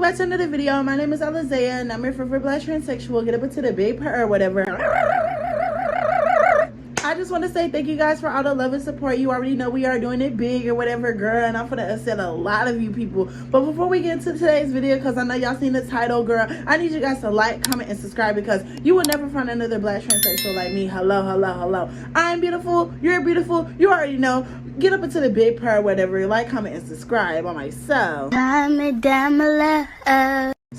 welcome back to another video. My name is Alizea and I'm here for Black Transsexual. Get up into the big part or whatever. I just want to say thank you guys for all the love and support. You already know we are doing it big or whatever, girl, and I'm gonna upset a lot of you people. But before we get into today's video, because I know y'all seen the title, girl, I need you guys to like, comment, and subscribe, because you will never find another Black transsexual like me. Hello, hello, hello. I'm beautiful, you're beautiful, you already know. Get up into the big part or whatever. Like, comment, and subscribe on myself.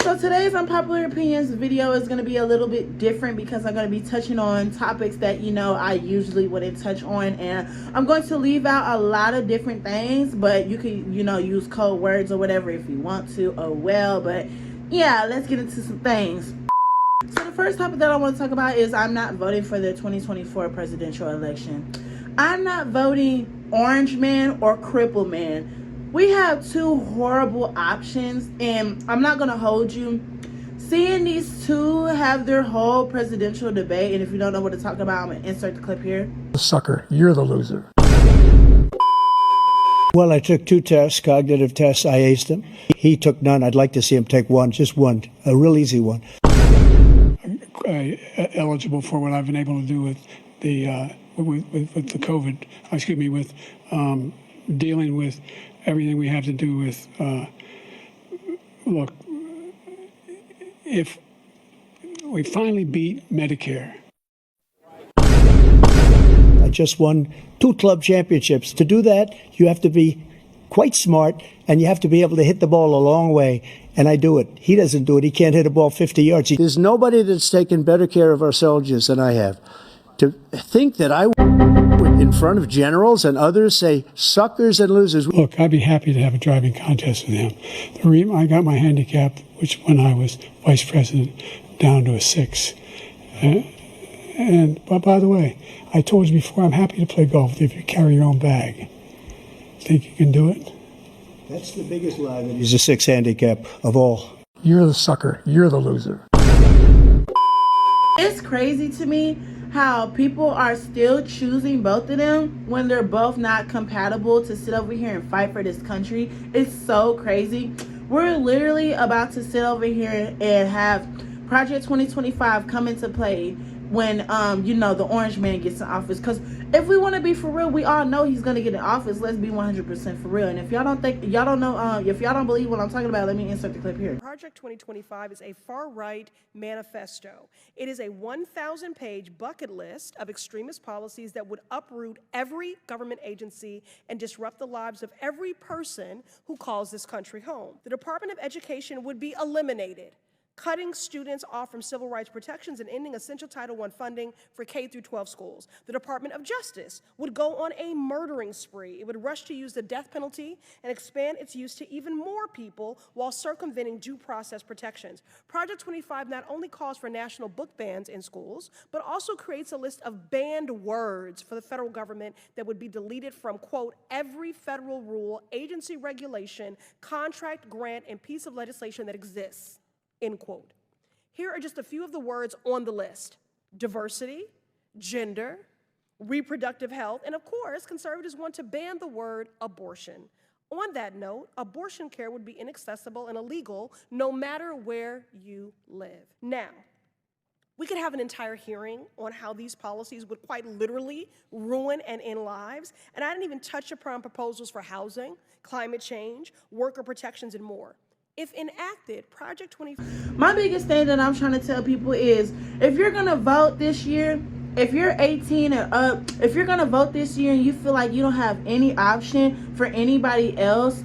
So today's Unpopular Opinions video is going to be a little bit different because I'm going to be touching on topics that, you know, I usually wouldn't touch on. And I'm going to leave out a lot of different things, but you can, you know, use code words or whatever if you want to. Oh, well, but yeah, let's get into some things. So the first topic that I want to talk about is I'm not voting for the 2024 presidential election. I'm not voting orange man or cripple man. We have two horrible options, and I'm not gonna hold you. Seeing these two have their whole presidential debate, and if you don't know what to talk about, I'm gonna insert the clip here. Sucker, you're the loser. Well, I took two tests, cognitive tests. I aced them. He took none. I'd like to see him take one, just one, a real easy one. Eligible for what I've been able to do with the with the COVID. Excuse me, with dealing with everything we have to do with, look, if we finally beat Medicare. I just won 2 club championships. To do that, you have to be quite smart, and you have to be able to hit the ball a long way, and I do it. He doesn't do it. He can't hit a ball 50 yards. There's nobody that's taken better care of our soldiers than I have. To think that I in front of generals and others say suckers and losers. Look, I'd be happy to have a driving contest with him. The reason I got my handicap, which when I was vice president, down to a 6. But by the way, I told you before, I'm happy to play golf if you carry your own bag. Think you can do it? That's the biggest lie, that he's a 6 handicap of all. You're the sucker. You're the loser. It's crazy to me how people are still choosing both of them when they're both not compatible to sit over here and fight for this country. It's so crazy. We're literally about to sit over here and have Project 2025 come into play when you know, the orange man gets in office. Because if we want to be for real, we all know he's going to get in office. Let's be 100% for real. And if y'all don't think, y'all don't know, if y'all don't believe what I'm talking about, let me insert the clip here. Project 2025 is a far-right manifesto. It is a 1,000-page bucket list of extremist policies that would uproot every government agency and disrupt the lives of every person who calls this country home. The Department of Education would be eliminated, cutting students off from civil rights protections and ending essential Title I funding for K-12 schools. The Department of Justice would go on a murdering spree. It would rush to use the death penalty and expand its use to even more people while circumventing due process protections. Project 25 not only calls for national book bans in schools, but also creates a list of banned words for the federal government that would be deleted from, quote, every federal rule, agency regulation, contract, grant, and piece of legislation that exists. End quote. Here are just a few of the words on the list: diversity, gender, reproductive health, and of course, conservatives want to ban the word abortion. On that note, abortion care would be inaccessible and illegal no matter where you live. Now, we could have an entire hearing on how these policies would quite literally ruin and end lives, and I didn't even touch upon proposals for housing, climate change, worker protections, and more. If enacted, Project 25... My biggest thing that I'm trying to tell people is, if you're going to vote this year, if you're 18 and up, if you're going to vote this year and you feel like you don't have any option for anybody else,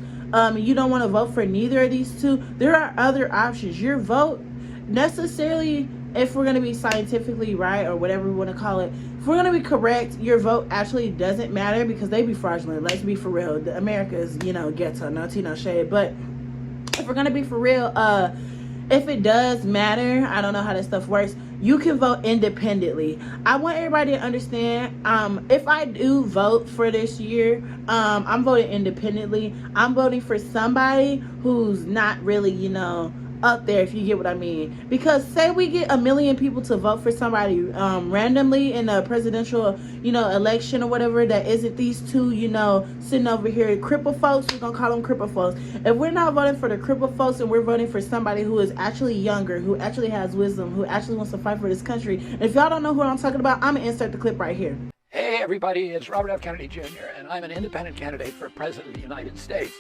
you don't want to vote for neither of these two, there are other options. Your vote, necessarily, if we're going to be scientifically right or whatever we want to call it, if we're going to be correct, your vote actually doesn't matter because they be fraudulent. Let's be for real. America is, you know, ghetto, no tea, no shade, but if we're gonna be for real, if it does matter, I don't know how that stuff works, you can vote independently. I want everybody to understand, if I do vote for this year, I'm voting independently. I'm voting for somebody who's not really, you know, up there, if you get what I mean. Because say we get 1 million people to vote for somebody randomly in a presidential, election or whatever, that isn't these two, sitting over here cripple folks. We're gonna call them cripple folks. If we're not voting for the cripple folks and we're voting for somebody who is actually younger, who actually has wisdom, who actually wants to fight for this country. And if y'all don't know who I'm talking about, I'm gonna insert the clip right here. Hey everybody, it's Robert F. Kennedy Jr. and I'm an independent candidate for President of the United States.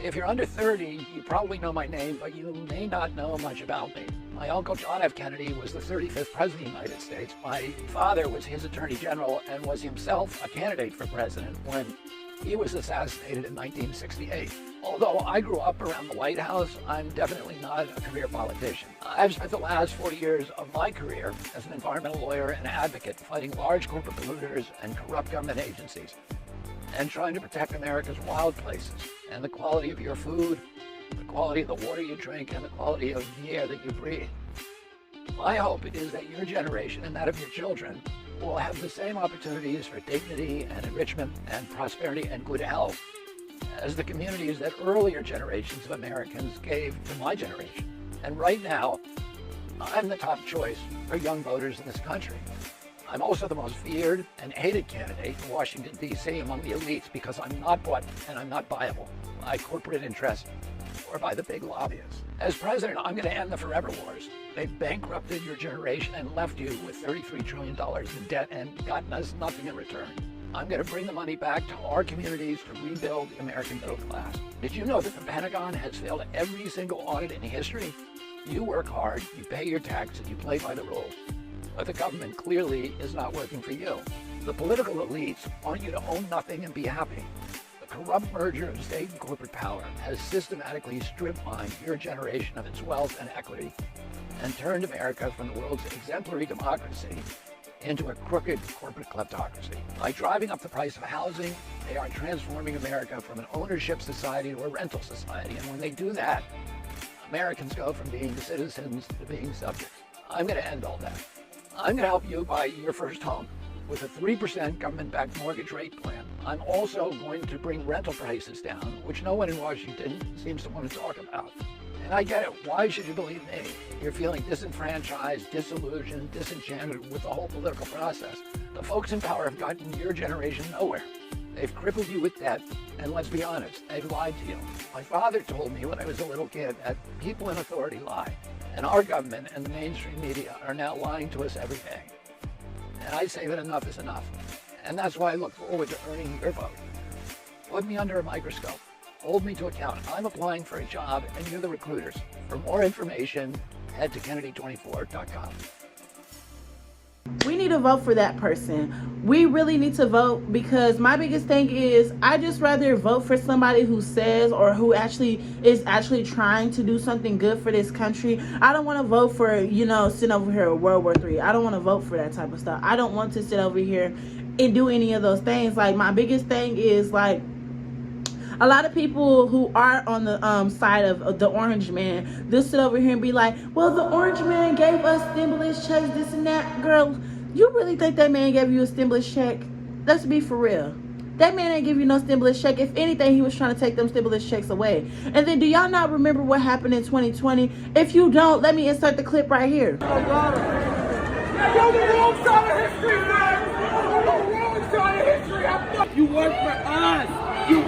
If you're under 30, you probably know my name, but you may not know much about me. My uncle John F. Kennedy was the 35th President of the United States. My father was his Attorney General and was himself a candidate for president when he was assassinated in 1968. Although I grew up around the White House, I'm definitely not a career politician. I've spent the last 40 years of my career as an environmental lawyer and advocate fighting large corporate polluters and corrupt government agencies, and trying to protect America's wild places and the quality of your food, the quality of the water you drink, and the quality of the air that you breathe. My hope is that your generation and that of your children will have the same opportunities for dignity and enrichment and prosperity and good health as the communities that earlier generations of Americans gave to my generation. And right now, I'm the top choice for young voters in this country. I'm also the most feared and hated candidate in Washington, D.C. among the elites because I'm not bought and I'm not buyable by corporate interests or by the big lobbyists. As president, I'm going to end the forever wars. They've bankrupted your generation and left you with $33 trillion in debt and gotten us nothing in return. I'm going to bring the money back to our communities to rebuild the American middle class. Did you know that the Pentagon has failed every single audit in history? You work hard, you pay your taxes, you play by the rules. But the government clearly is not working for you. The political elites want you to own nothing and be happy. The corrupt merger of state and corporate power has systematically stripped mined your generation of its wealth and equity and turned America from the world's exemplary democracy into a crooked corporate kleptocracy. By driving up the price of housing, they are transforming America from an ownership society to a rental society. And when they do that, Americans go from being citizens to being subjects. I'm going to end all that. I'm going to help you buy your first home with a 3% government-backed mortgage rate plan. I'm also going to bring rental prices down, which no one in Washington seems to want to talk about. And I get it. Why should you believe me? You're feeling disenfranchised, disillusioned, disenchanted with the whole political process. The folks in power have gotten your generation nowhere. They've crippled you with debt, and let's be honest, they've lied to you. My father told me when I was a little kid that people in authority lie. And our government and the mainstream media are now lying to us every day. And I say that enough is enough. And that's why I look forward to earning your vote. Put me under a microscope. Hold me to account. I'm applying for a job and you're the recruiters. For more information, head to Kennedy24.com. We need to vote for that person. We really need to vote, because my biggest thing is I just rather vote for somebody who says, or who actually is trying to do something good for this country. I don't want to vote for, sitting over here at World War III. I don't want to vote for that type of stuff. I don't want to sit over here and do any of those things. Like, my biggest thing is, like, a lot of people who are on the side of the orange man, they'll sit over here and be like, well, the orange man gave us stimulus checks, this and that. Girl, you really think that man gave you a stimulus check? Let's be for real. That man ain't give you no stimulus check. If anything, he was trying to take them stimulus checks away. And then, do y'all not remember what happened in 2020? If you don't, let me insert the clip right here. You're the wrong side of history, man! You're the wrong side of history! You work for us! You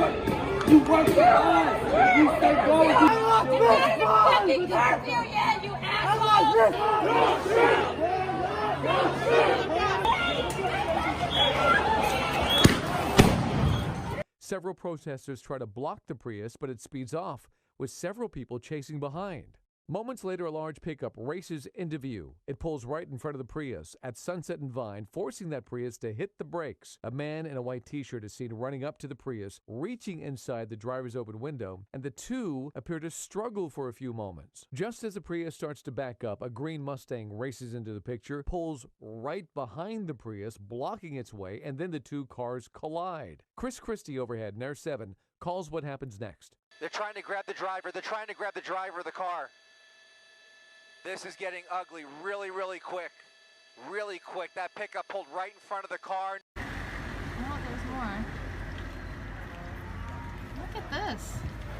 work for us! You say go! You curfew, yeah, you asshole! Several protesters try to block the Prius, but it speeds off, with several people chasing behind. Moments later, a large pickup races into view. It pulls right in front of the Prius at Sunset and Vine, forcing that Prius to hit the brakes. A man in a white t-shirt is seen running up to the Prius, reaching inside the driver's open window, and the two appear to struggle for a few moments. Just as the Prius starts to back up, a green Mustang races into the picture, pulls right behind the Prius, blocking its way, and then the two cars collide. Chris Christie overhead, Nair 7, calls what happens next. They're trying to grab the driver. They're trying to grab the driver of the car. This is getting ugly really, really quick. Really quick. That pickup pulled right in front of the car. No, there's more. Look at this.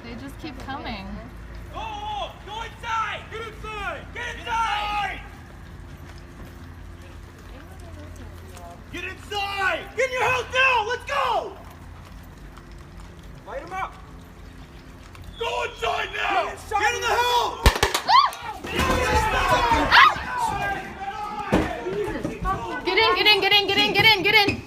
They just keep coming. Go inside! Get inside! Get inside! Get inside! Get in your house now! Let's go! Light him up! Go inside now! Get in the house! Get in.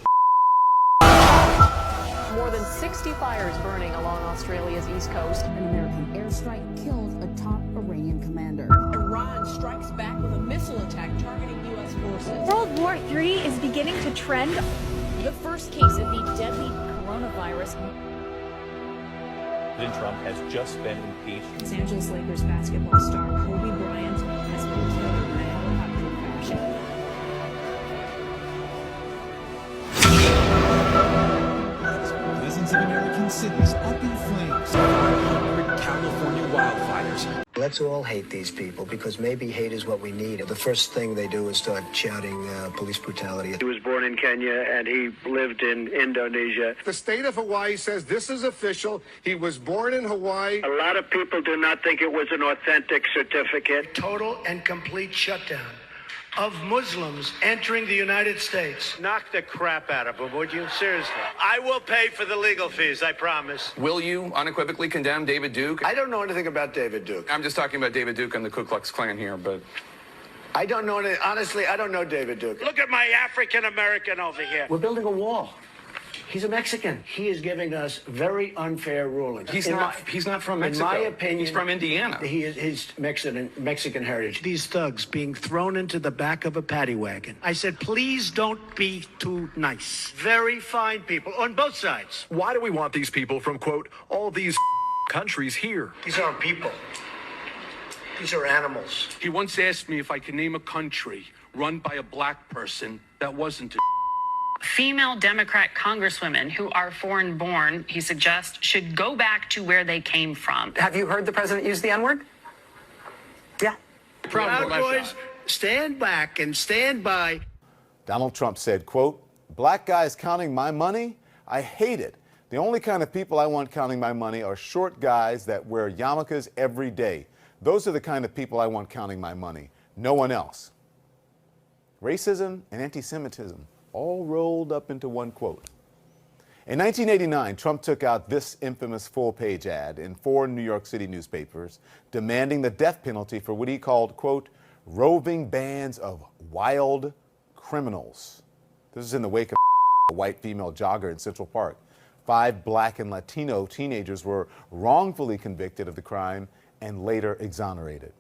More than 60 fires burning along Australia's east coast. An American airstrike kills a top Iranian commander. Iran strikes back with a missile attack targeting U.S. forces. World War III is beginning to trend. The first case of the deadly coronavirus. President Trump has just been impeached. Los Angeles Lakers basketball star Kobe Bryant has been killed in a helicopter crash. Dozens of American cities up in flames. 500 California wildfires. Let's all hate these people, because maybe hate is what we need. The first thing they do is start shouting police brutality. He was born in Kenya and he lived in Indonesia. The state of Hawaii says this is official. He was born in Hawaii. A lot of people do not think it was an authentic certificate. Total and complete shutdown of Muslims entering the United States. Knock the crap out of them, would you? Seriously. I will pay for the legal fees, I promise. Will you unequivocally condemn David Duke? I don't know anything about David Duke. I'm just talking about David Duke and the Ku Klux Klan here, but... I don't know any, honestly, I don't know David Duke. Look at my African American over here. We're building a wall. He's a Mexican. He is giving us very unfair rulings. He's not from Mexico. In my opinion, he's from Indiana. He's Mexican heritage. These thugs being thrown into the back of a paddy wagon. I said, please don't be too nice. Very fine people on both sides. Why do we want these people from, quote, all these countries here? These aren't people. These are animals. He once asked me if I could name a country run by a black person that wasn't a Female Democrat congresswomen who are foreign born, he suggests, should go back to where they came from. Have you heard the president use the N-word? Yeah. Proud boys, stand back and stand by. Donald Trump said, quote, "Black guys counting my money? I hate it. The only kind of people I want counting my money are short guys that wear yarmulkes every day. Those are the kind of people I want counting my money. No one else." Racism and anti-Semitism all rolled up into one quote. In 1989, Trump took out this infamous full-page ad in 4 New York City newspapers demanding the death penalty for what he called, quote, "roving bands of wild criminals." This is in the wake of a white female jogger in Central Park. 5 black and Latino teenagers were wrongfully convicted of the crime and later exonerated.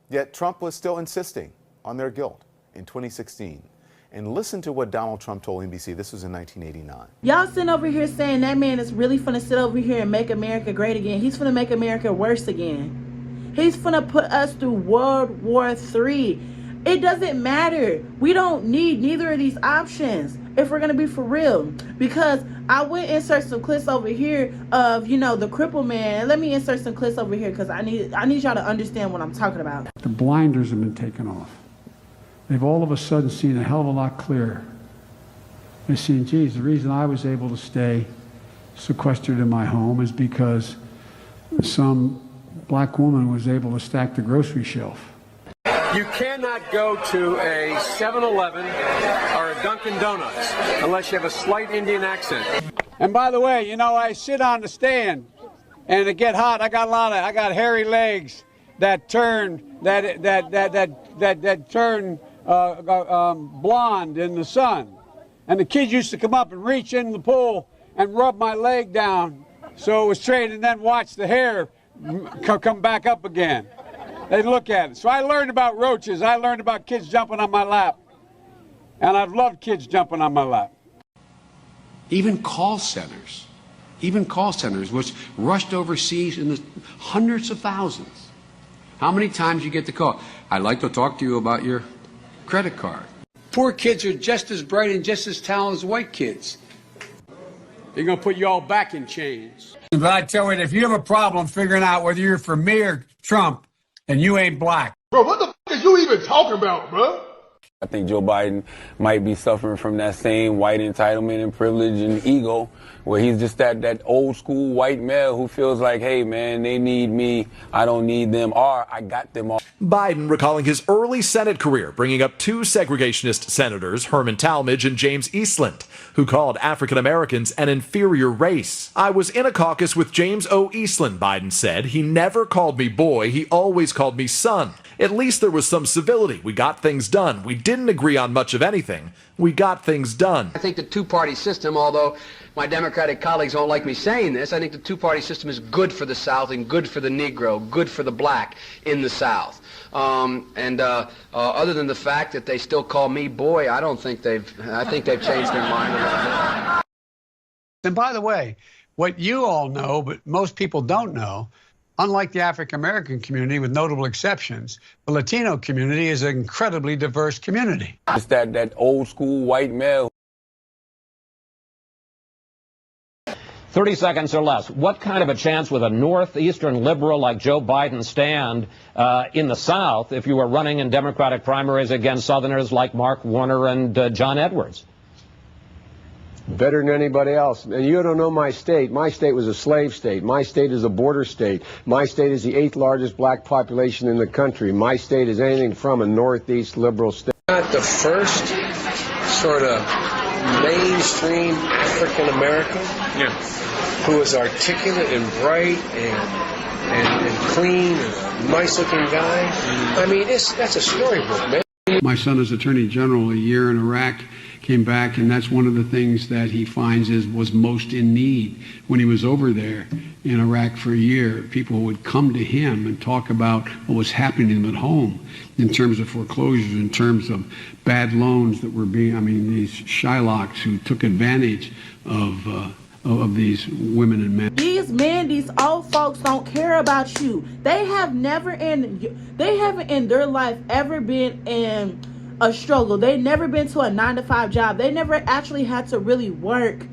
Yet Trump was still insisting on their guilt in 2016. And listen to what Donald Trump told NBC. This was in 1989. Y'all sitting over here saying that man is really finna sit over here and make America great again. He's finna make America worse again. He's finna put us through World War III. It doesn't matter. We don't need neither of these options if we're gonna be for real. Because I would insert some clips over here of, you know, the cripple man. Let me insert some clips over here because I need y'all to understand what I'm talking about. The blinders have been taken off. They've all of a sudden seen a hell of a lot clearer. They've seen, geez, the reason I was able to stay sequestered in my home is because some black woman was able to stack the grocery shelf. You cannot go to a 7-Eleven or a Dunkin' Donuts unless you have a slight Indian accent. And by the way, you know, I sit on the stand and it get hot. I got hairy legs that turn turn blonde in the sun. And the kids used to come up and reach in the pool and rub my leg down so it was straight and then watch the hair come back up again. They'd look at it. So I learned about roaches. I learned about kids jumping on my lap. And I've loved kids jumping on my lap. Even call centers, which rushed overseas in the hundreds of thousands. How many times you get the call? I'd like to talk to you about your credit card. Poor kids are just as bright and just as talented as white kids. They're going to put you all back in chains. But I tell you, if you have a problem figuring out whether you're for me or Trump, and you ain't black. Bro, what the f*** is you even talking about, bro? I think Joe Biden might be suffering from that same white entitlement and privilege and ego where he's just that old school white male who feels like, hey, man, they need me, I don't need them, or I got them all. Biden recalling his early Senate career, bringing up two segregationist senators, Herman Talmadge and James Eastland, who called African Americans an inferior race. I was in a caucus with James O. Eastland, Biden said. He never called me boy, he always called me son. At least there was some civility. We got things done. We didn't agree on much of anything. We got things done. I think the two-party system, although my Democratic colleagues don't like me saying this, I think the two-party system is good for the South and good for the Negro, good for the black in the South. Other than the fact that they still call me boy, I think they've changed their mind a little bit. And by the way, what you all know, but most people don't know, unlike the African-American community, with notable exceptions, the Latino community is an incredibly diverse community. It's that old school white male. 30 seconds or less. What kind of a chance would a northeastern liberal like Joe Biden stand in the South if you were running in Democratic primaries against Southerners like Mark Warner and John Edwards? Better than anybody else. And you don't know my state. My state was a slave state. My state is a border state. My state is the 8th largest black population in the country. My state is anything from a northeast liberal state. Not the first sort of mainstream African American who is articulate and bright and clean and a nice looking guy. I mean, that's a storybook, man. My son is Attorney General, a year in Iraq, came back, and that's one of the things that he finds was most in need. When he was over there in Iraq for a year, people would come to him and talk about what was happening to them at home in terms of foreclosures, in terms of bad loans that were these Shylocks who took advantage of these women and men. These men, these old folks don't care about you. They haven't in their life ever been in a struggle. They never been to a 9-to-5 job. They never actually had to really work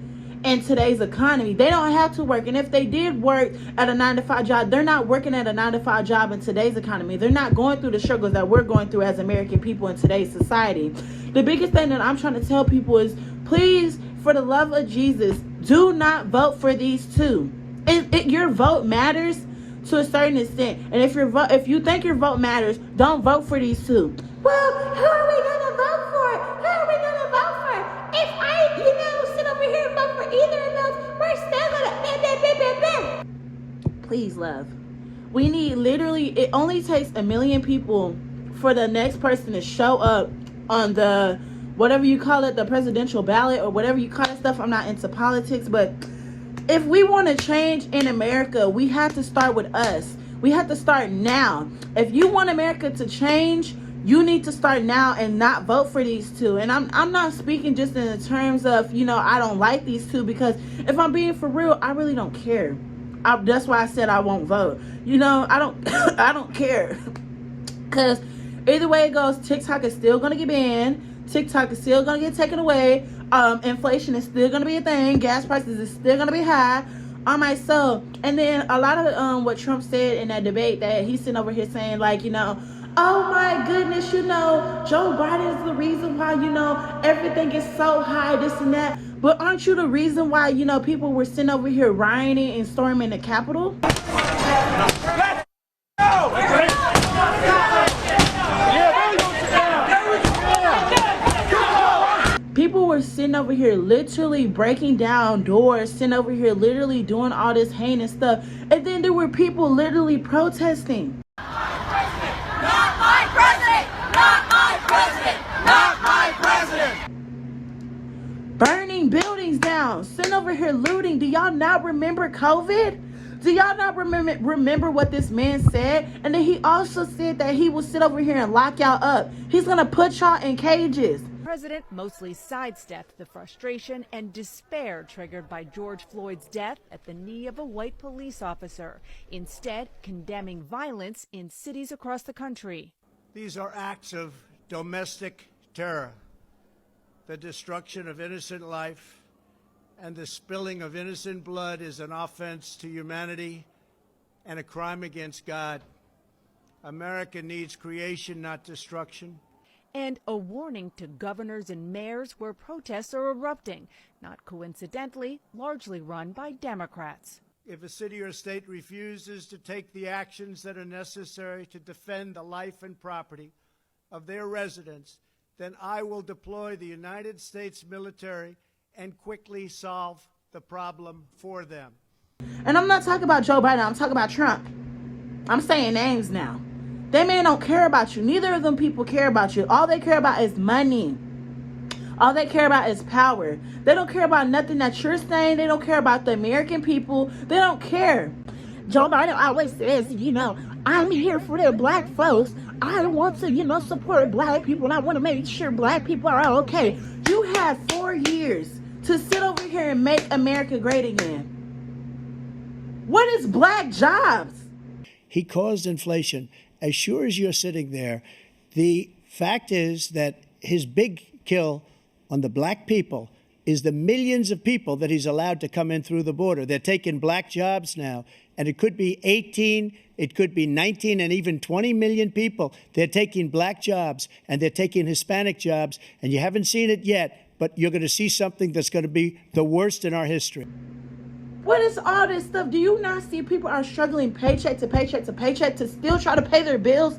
in today's economy. They don't have to work. And if they did work at a 9-to-5 job, they're not working at a 9-to-5 job in today's economy. They're not going through the struggles that we're going through as American people in today's society. The biggest thing that I'm trying to tell people is, please, for the love of Jesus, do not vote for these two. Your vote matters to a certain extent. And if you think your vote matters, don't vote for these two. Well, who are we going to vote for? Who are we going to vote for? If I, sit over here and vote for either of those, we're still going to... Please, love. We need it only takes 1 million people for the next person to show up on the, whatever you call it, the presidential ballot or whatever you call it stuff. I'm not into politics, but if we want to change in America, we have to start with us. We have to start now. If you want America to change, you need to start now and not vote for these two. And I'm not speaking just in the terms of, I don't like these two, because if I'm being for real, I really don't care. That's why I said I won't vote. I don't I don't care. Because either way it goes, TikTok is still going to get banned. TikTok is still going to get taken away. Inflation is still going to be a thing. Gas prices is still going to be high. On my soul. And then a lot of what Trump said in that debate, that he's sitting over here saying, oh my goodness, Joe Biden is the reason why, everything is so high, this and that. But aren't you the reason why, people were sitting over here rioting and storming the Capitol? Let's go! People were sitting over here literally breaking down doors, sitting over here literally doing all this heinous stuff. And then there were people literally protesting. Not my president! Not my president! Not my president! Burning buildings down, sitting over here looting. Do y'all not remember COVID? Do y'all not remember what this man said? And then he also said that he will sit over here and lock y'all up. He's gonna put y'all in cages. The president mostly sidestepped the frustration and despair triggered by George Floyd's death at the knee of a white police officer, instead condemning violence in cities across the country. These are acts of domestic terror. The destruction of innocent life and the spilling of innocent blood is an offense to humanity and a crime against God. America needs creation, not destruction. and a warning to governors and mayors where protests are erupting, not coincidentally, largely run by Democrats. If a city or state refuses to take the actions that are necessary to defend the life and property of their residents, then I will deploy the United States military and quickly solve the problem for them. And I'm not talking about Joe Biden, I'm talking about Trump. I'm saying names now. They men don't care about you. Neither of them people care about you. All they care about is money. All they care about is power. They don't care about nothing that you're saying. They don't care about the American people. They don't care. Joe Biden always says, I'm here for the black folks. I want to, support black people, and I want to make sure black people are okay. You had 4 years to sit over here and make America great again. What is black jobs? He caused inflation. As sure as you're sitting there, the fact is that his big kill on the black people is the millions of people that he's allowed to come in through the border. They're taking black jobs now, and it could be 18, it could be 19, and even 20 million people. They're taking black jobs, and they're taking Hispanic jobs, and you haven't seen it yet, but you're going to see something that's going to be the worst in our history. What is all this stuff? Do you not see people are struggling paycheck to paycheck to paycheck to still try to pay their bills?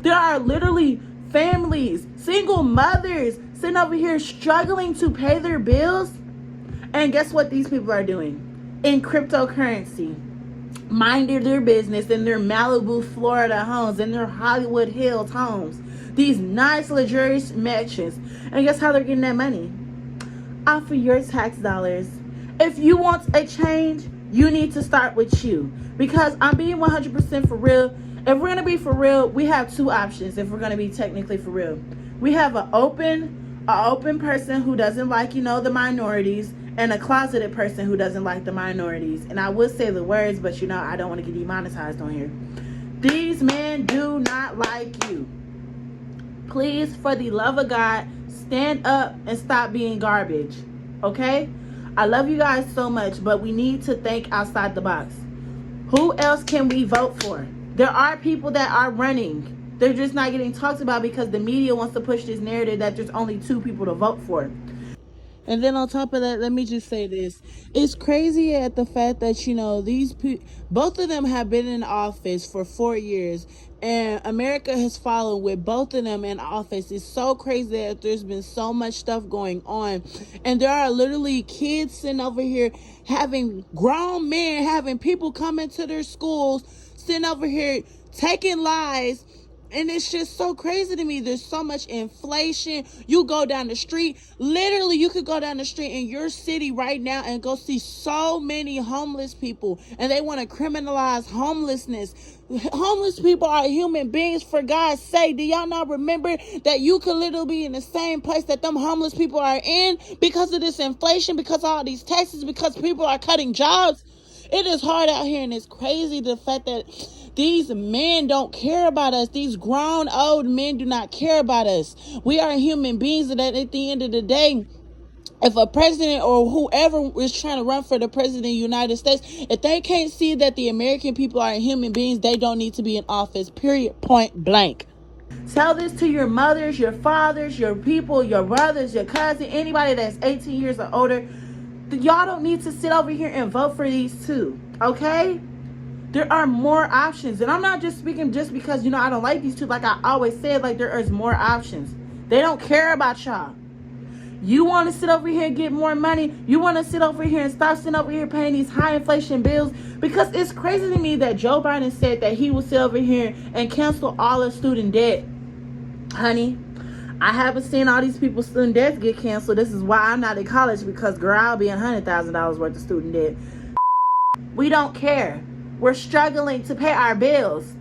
There are literally families, single mothers sitting over here struggling to pay their bills. And guess what these people are doing? In cryptocurrency. Minding their business in their Malibu, Florida homes, in their Hollywood Hills homes. These nice, luxurious mansions. And guess how they're getting that money? Off of your tax dollars. If you want a change, you need to start with you. Because I'm being 100% for real. If we're going to be for real, we have two options if we're going to be technically for real. We have an open person who doesn't like, the minorities, and a closeted person who doesn't like the minorities. And I would say the words, but I don't want to get demonetized on here. These men do not like you. Please, for the love of God, stand up and stop being garbage. Okay? I love you guys so much, but we need to think outside the box. Who else can we vote for? There are people that are running. They're just not getting talked about because the media wants to push this narrative that there's only 2 people to vote for. And then on top of that, let me just say this. It's crazy at the fact that, both of them have been in office for 4 years. And America has followed with both of them in office. It's so crazy that there's been so much stuff going on. And there are literally kids sitting over here having grown men, having people come into their schools, sitting over here taking lies. And it's just so crazy to me. There's so much inflation. You go down the street. Literally, you could go down the street in your city right now and go see so many homeless people. And they want to criminalize homelessness. Homeless people are human beings, for God's sake. Do y'all not remember that you could literally be in the same place that them homeless people are in because of this inflation, because of all these taxes, because people are cutting jobs? It is hard out here, and it's crazy the fact that these men don't care about us. These grown old men do not care about us. We are human beings, and at the end of the day, if a president or whoever is trying to run for the president of the United States, if they can't see that the American people are human beings, they don't need to be in office, period, point blank. Tell this to your mothers, your fathers, your people, your brothers, your cousin, anybody that's 18 years or older. Y'all don't need to sit over here and vote for these 2, okay? There are more options. And I'm not just speaking just because, I don't like these 2. Like I always said, there is more options. They don't care about y'all. You want to sit over here and get more money. You want to sit over here and stop sitting over here paying these high inflation bills. Because it's crazy to me that Joe Biden said that he would sit over here and cancel all of student debt. Honey, I haven't seen all these people's student debts get canceled. This is why I'm not in college, because girl, I'll be in $100,000 worth of student debt. We don't care. We're struggling to pay our bills.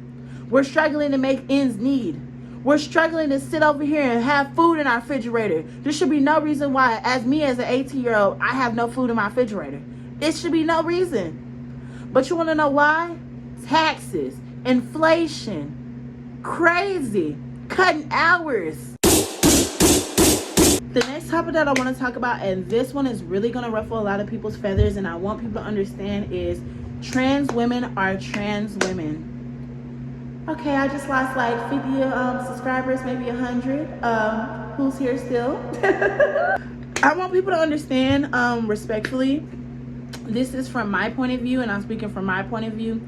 We're struggling to make ends meet. We're struggling to sit over here and have food in our refrigerator. There should be no reason why, as an 18-year-old, I have no food in my refrigerator. It should be no reason. But you want to know why? Taxes, inflation, crazy, cutting hours. The next topic that I want to talk about, and this one is really going to ruffle a lot of people's feathers, and I want people to understand, is trans women are trans women. Okay, I just lost like 50 subscribers, maybe 100. Who's here still? I want people to understand, respectfully, this is from my point of view, and I'm speaking from my point of view.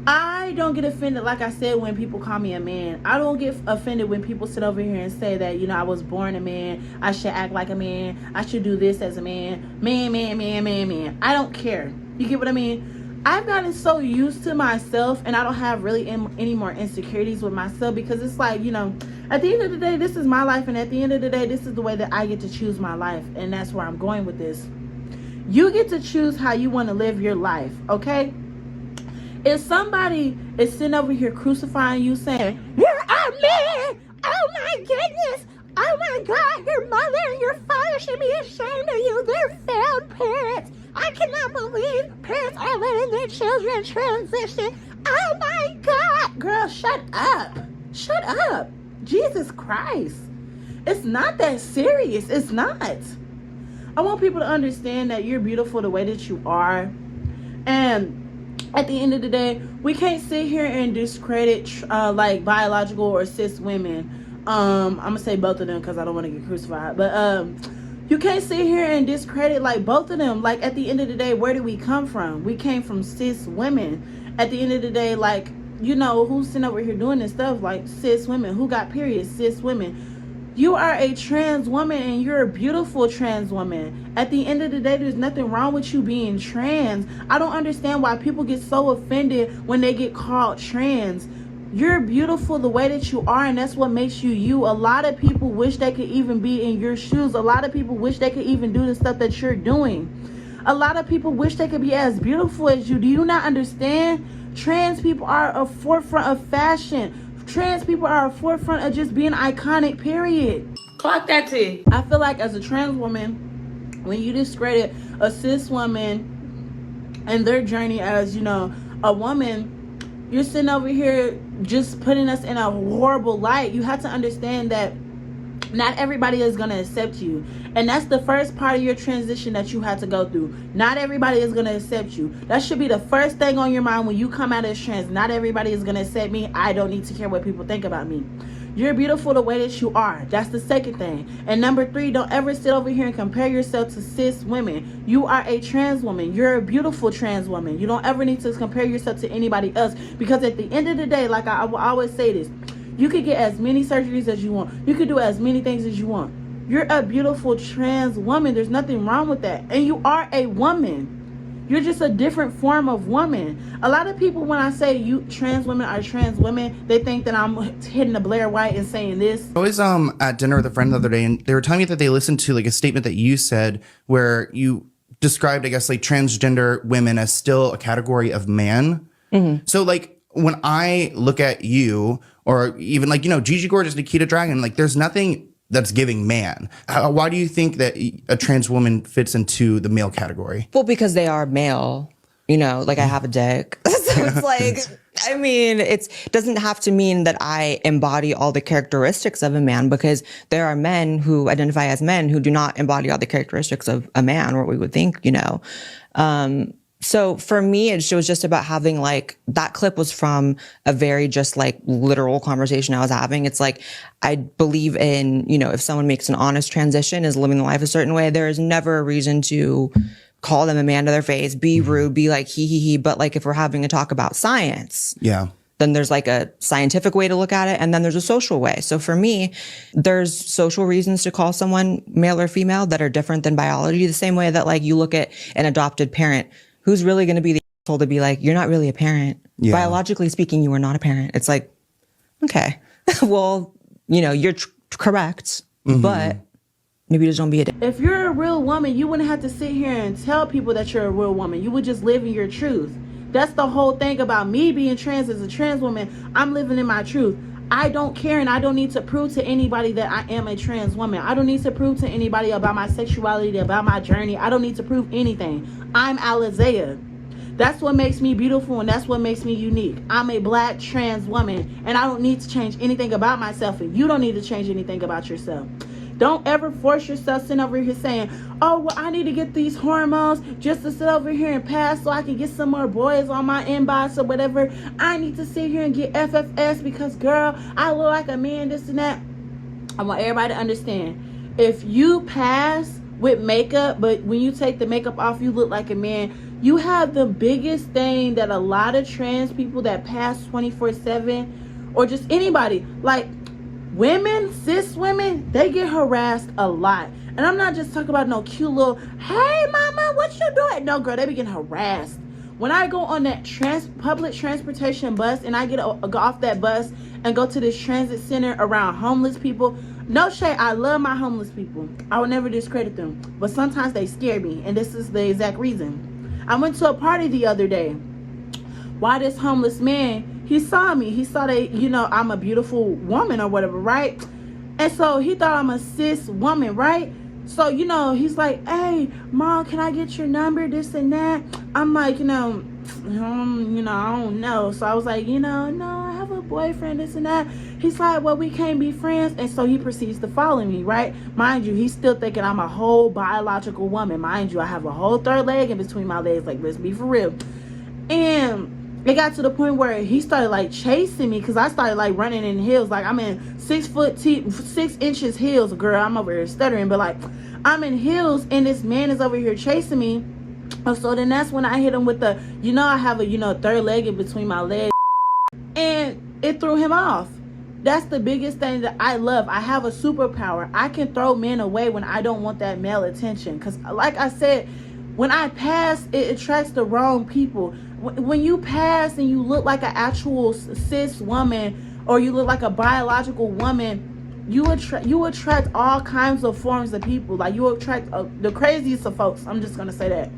I don't get offended, like I said, when people call me a man. I don't get offended when people sit over here and say that, you know, I was born a man, I should act like a man, I should do this as a man. Man. I don't care. You get what I mean? I've gotten so used to myself, and I don't have really any more insecurities with myself, because it's like, you know, at the end of the day, this is my life, and at the end of the day, this is the way that I get to choose my life, and that's where I'm going with this. You get to choose how you want to live your life, okay? If somebody is sitting over here crucifying you, saying, "You're a man! Oh my goodness! Oh my God! Your mother and your father should be ashamed of you! They're failed parents! I cannot believe parents are letting their children transition! Oh my God!" Girl, shut up. Shut up. Jesus Christ. It's not that serious. It's not. I want people to understand that you're beautiful the way that you are. And at the end of the day, we can't sit here and discredit like biological or cis women. I'm gonna say both of them because I don't want to get crucified. But you can't sit here and discredit like both of them. Like, at the end of the day, where did we come from? We came from cis women. At the end of the day, like, you know, who's sitting over here doing this stuff? Like, cis women. Who got periods? Cis women. You are a trans woman, and you're a beautiful trans woman. At the end of the day, there's nothing wrong with you being trans. I don't understand why people get so offended when they get called trans. You're beautiful the way that you are, and that's what makes you you. A lot of people wish they could even be in your shoes. A lot of people wish they could even do the stuff that you're doing. A lot of people wish they could be as beautiful as you. Do you not understand? Trans people are a forefront of fashion. Trans people are a forefront of just being iconic, period. Clock that T. I feel like as a trans woman, when you discredit a cis woman and their journey as, you know, a woman, you're sitting over here just putting us in a horrible light. You have to understand that not everybody is going to accept you. And that's the first part of your transition that you had to go through. Not everybody is going to accept you. That should be the first thing on your mind when you come out as trans. Not everybody is going to accept me. I don't need to care what people think about me. You're beautiful the way that you are. That's the second thing. And number 3, don't ever sit over here and compare yourself to cis women. You are a trans woman. You're a beautiful trans woman. You don't ever need to compare yourself to anybody else, because at the end of the day, like I will always say this, you could get as many surgeries as you want. You could do as many things as you want. You're a beautiful trans woman. There's nothing wrong with that. And you are a woman. You're just a different form of woman. A lot of people, when I say you trans women are trans women, they think that I'm hitting the Blair White and saying this. I was at dinner with a friend the other day, and they were telling me that they listened to like a statement that you said where you described, I guess, like transgender women as still a category of man. Mm-hmm. So like when I look at you, or even like, you know, Gigi Gorgeous, Nikita Dragon, like there's nothing that's giving man. Why do you think that a trans woman fits into the male category? Well, because they are male, you know, like I have a dick. So it's like, I mean, it doesn't have to mean that I embody all the characteristics of a man, because there are men who identify as men who do not embody all the characteristics of a man, or what we would think, you know. So for me, it was just about having like, that clip was from a very just like literal conversation I was having. It's like, I believe in, you know, if someone makes an honest transition, is living the life a certain way, there is never a reason to call them a man to their face, be rude, be like he. But like, if we're having a talk about science, yeah, then there's like a scientific way to look at it, and then there's a social way. So for me, there's social reasons to call someone male or female that are different than biology, the same way that like you look at an adopted parent. Who's really going to be the asshole to be like, you're not really a parent. Yeah. Biologically speaking, you are not a parent. It's like, okay, well, you know, you're correct, but maybe just don't be a dick. If you're a real woman, you wouldn't have to sit here and tell people that you're a real woman. You would just live in your truth. That's the whole thing about me being trans. As a trans woman, I'm living in my truth. I don't care, and I don't need to prove to anybody that I am a trans woman. I don't need to prove to anybody about my sexuality, about my journey. I don't need to prove anything. I'm Alizea. That's what makes me beautiful, and that's what makes me unique. I'm a black trans woman, and I don't need to change anything about myself, and you don't need to change anything about yourself. Don't ever force yourself sitting over here saying, oh, well, I need to get these hormones just to sit over here and pass so I can get some more boys on my inbox or whatever. I need to sit here and get FFS because, girl, I look like a man, this and that. I want everybody to understand. If you pass with makeup, but when you take the makeup off, you look like a man, you have the biggest thing that a lot of trans people that pass 24/7, or just anybody, like women, cis women, they get harassed a lot. And I'm not just talking about no cute little, hey mama, what you doing? No, girl, they be getting harassed. When I go on that public transportation bus and I go off that bus and go to this transit center around homeless people, no shade, I love my homeless people. I would never discredit them. But sometimes they scare me, and this is the exact reason. I went to a party the other day. Why this homeless man, he saw me. He saw that, you know, I'm a beautiful woman or whatever, right? And so he thought I'm a cis woman, right? So, you know, he's like, hey, mom, can I get your number, this and that? I'm like, I don't know. So I was like, no, I have a boyfriend, this and that. He's like, well, we can't be friends. And so he proceeds to follow me, right? Mind you, he's still thinking I'm a whole biological woman. Mind you, I have a whole third leg in between my legs. Like, let's be for real. And it got to the point where he started like chasing me because I started like running in heels. Like, I'm in 6 inches heels, girl. I'm over here stuttering, but like I'm in heels and this man is over here chasing me. So then that's when I hit him with the, I have a, third leg in between my legs, and it threw him off. That's the biggest thing that I love. I have a superpower. I can throw men away when I don't want that male attention. Because like I said, when I pass, it attracts the wrong people. When you pass and you look like an actual cis woman, or you look like a biological woman, you attract all kinds of forms of people. Like, you attract the craziest of folks. I'm just going to say that.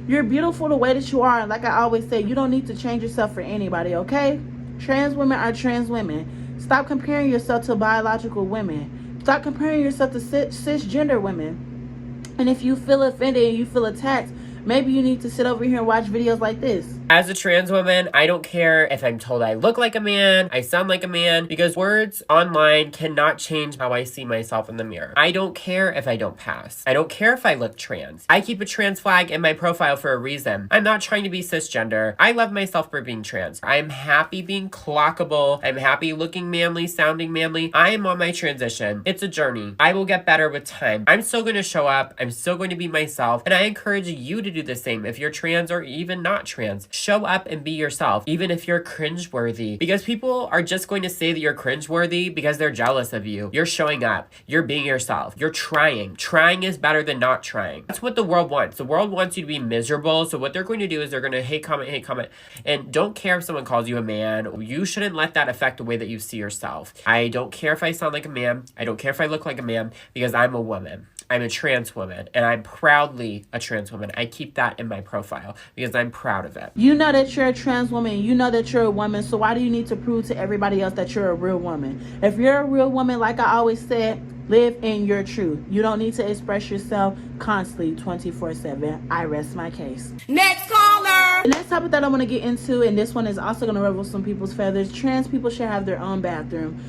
You're beautiful the way that you are. And like I always say, you don't need to change yourself for anybody, okay? Trans women are trans women. Stop comparing yourself to biological women. Stop comparing yourself to cisgender women. And if you feel offended and you feel attacked, maybe you need to sit over here and watch videos like this. As a trans woman, I don't care if I'm told I look like a man, I sound like a man, because words online cannot change how I see myself in the mirror. I don't care if I don't pass. I don't care if I look trans. I keep a trans flag in my profile for a reason. I'm not trying to be cisgender. I love myself for being trans. I'm happy being clockable. I'm happy looking manly, sounding manly. I am on my transition. It's a journey. I will get better with time. I'm still going to show up. I'm still going to be myself. And I encourage you to do the same if you're trans or even not trans. Show up and be yourself, even if you're cringeworthy, because people are just going to say that you're cringeworthy because they're jealous of you. You're showing up. You're being yourself. You're trying. Trying is better than not trying. That's what the world wants. The world wants you to be miserable. So what they're going to do is they're going to hate comment, and don't care if someone calls you a man. You shouldn't let that affect the way that you see yourself. I don't care if I sound like a man. I don't care if I look like a man, because I'm a woman. I'm a trans woman, and I'm proudly a trans woman. I keep that in my profile because I'm proud of it. You know that you're a trans woman. You know that you're a woman. So why do you need to prove to everybody else that you're a real woman? If you're a real woman, like I always said, live in your truth. You don't need to express yourself constantly 24/7. I rest my case. Next caller. The next topic that I want to get into, and this one is also going to ruffle some people's feathers. Trans people should have their own bathroom.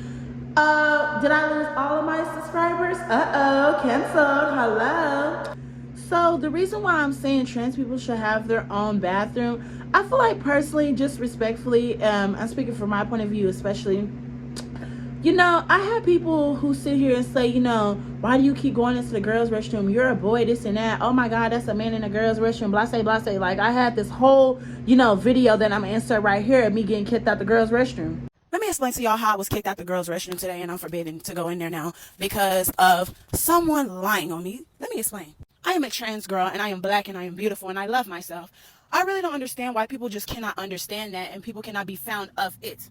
Did I lose all of my subscribers? Canceled. Hello. So the reason why I'm saying trans people should have their own bathroom, I feel like personally, just respectfully, I'm speaking from my point of view especially, I have people who sit here and say, why do you keep going into the girls' restroom? You're a boy, this and that. Oh my God, that's a man in the girls' restroom, blah, say, blah, say. Like, I had this whole, video that I'm gonna insert right here of me getting kicked out the girls' restroom. Let me explain to y'all how I was kicked out the girls' restroom today, and I'm forbidden to go in there now because of someone lying on me. Let me explain. I am a trans girl, and I am black, and I am beautiful, and I love myself. I really don't understand why people just cannot understand that, and people cannot be found of it.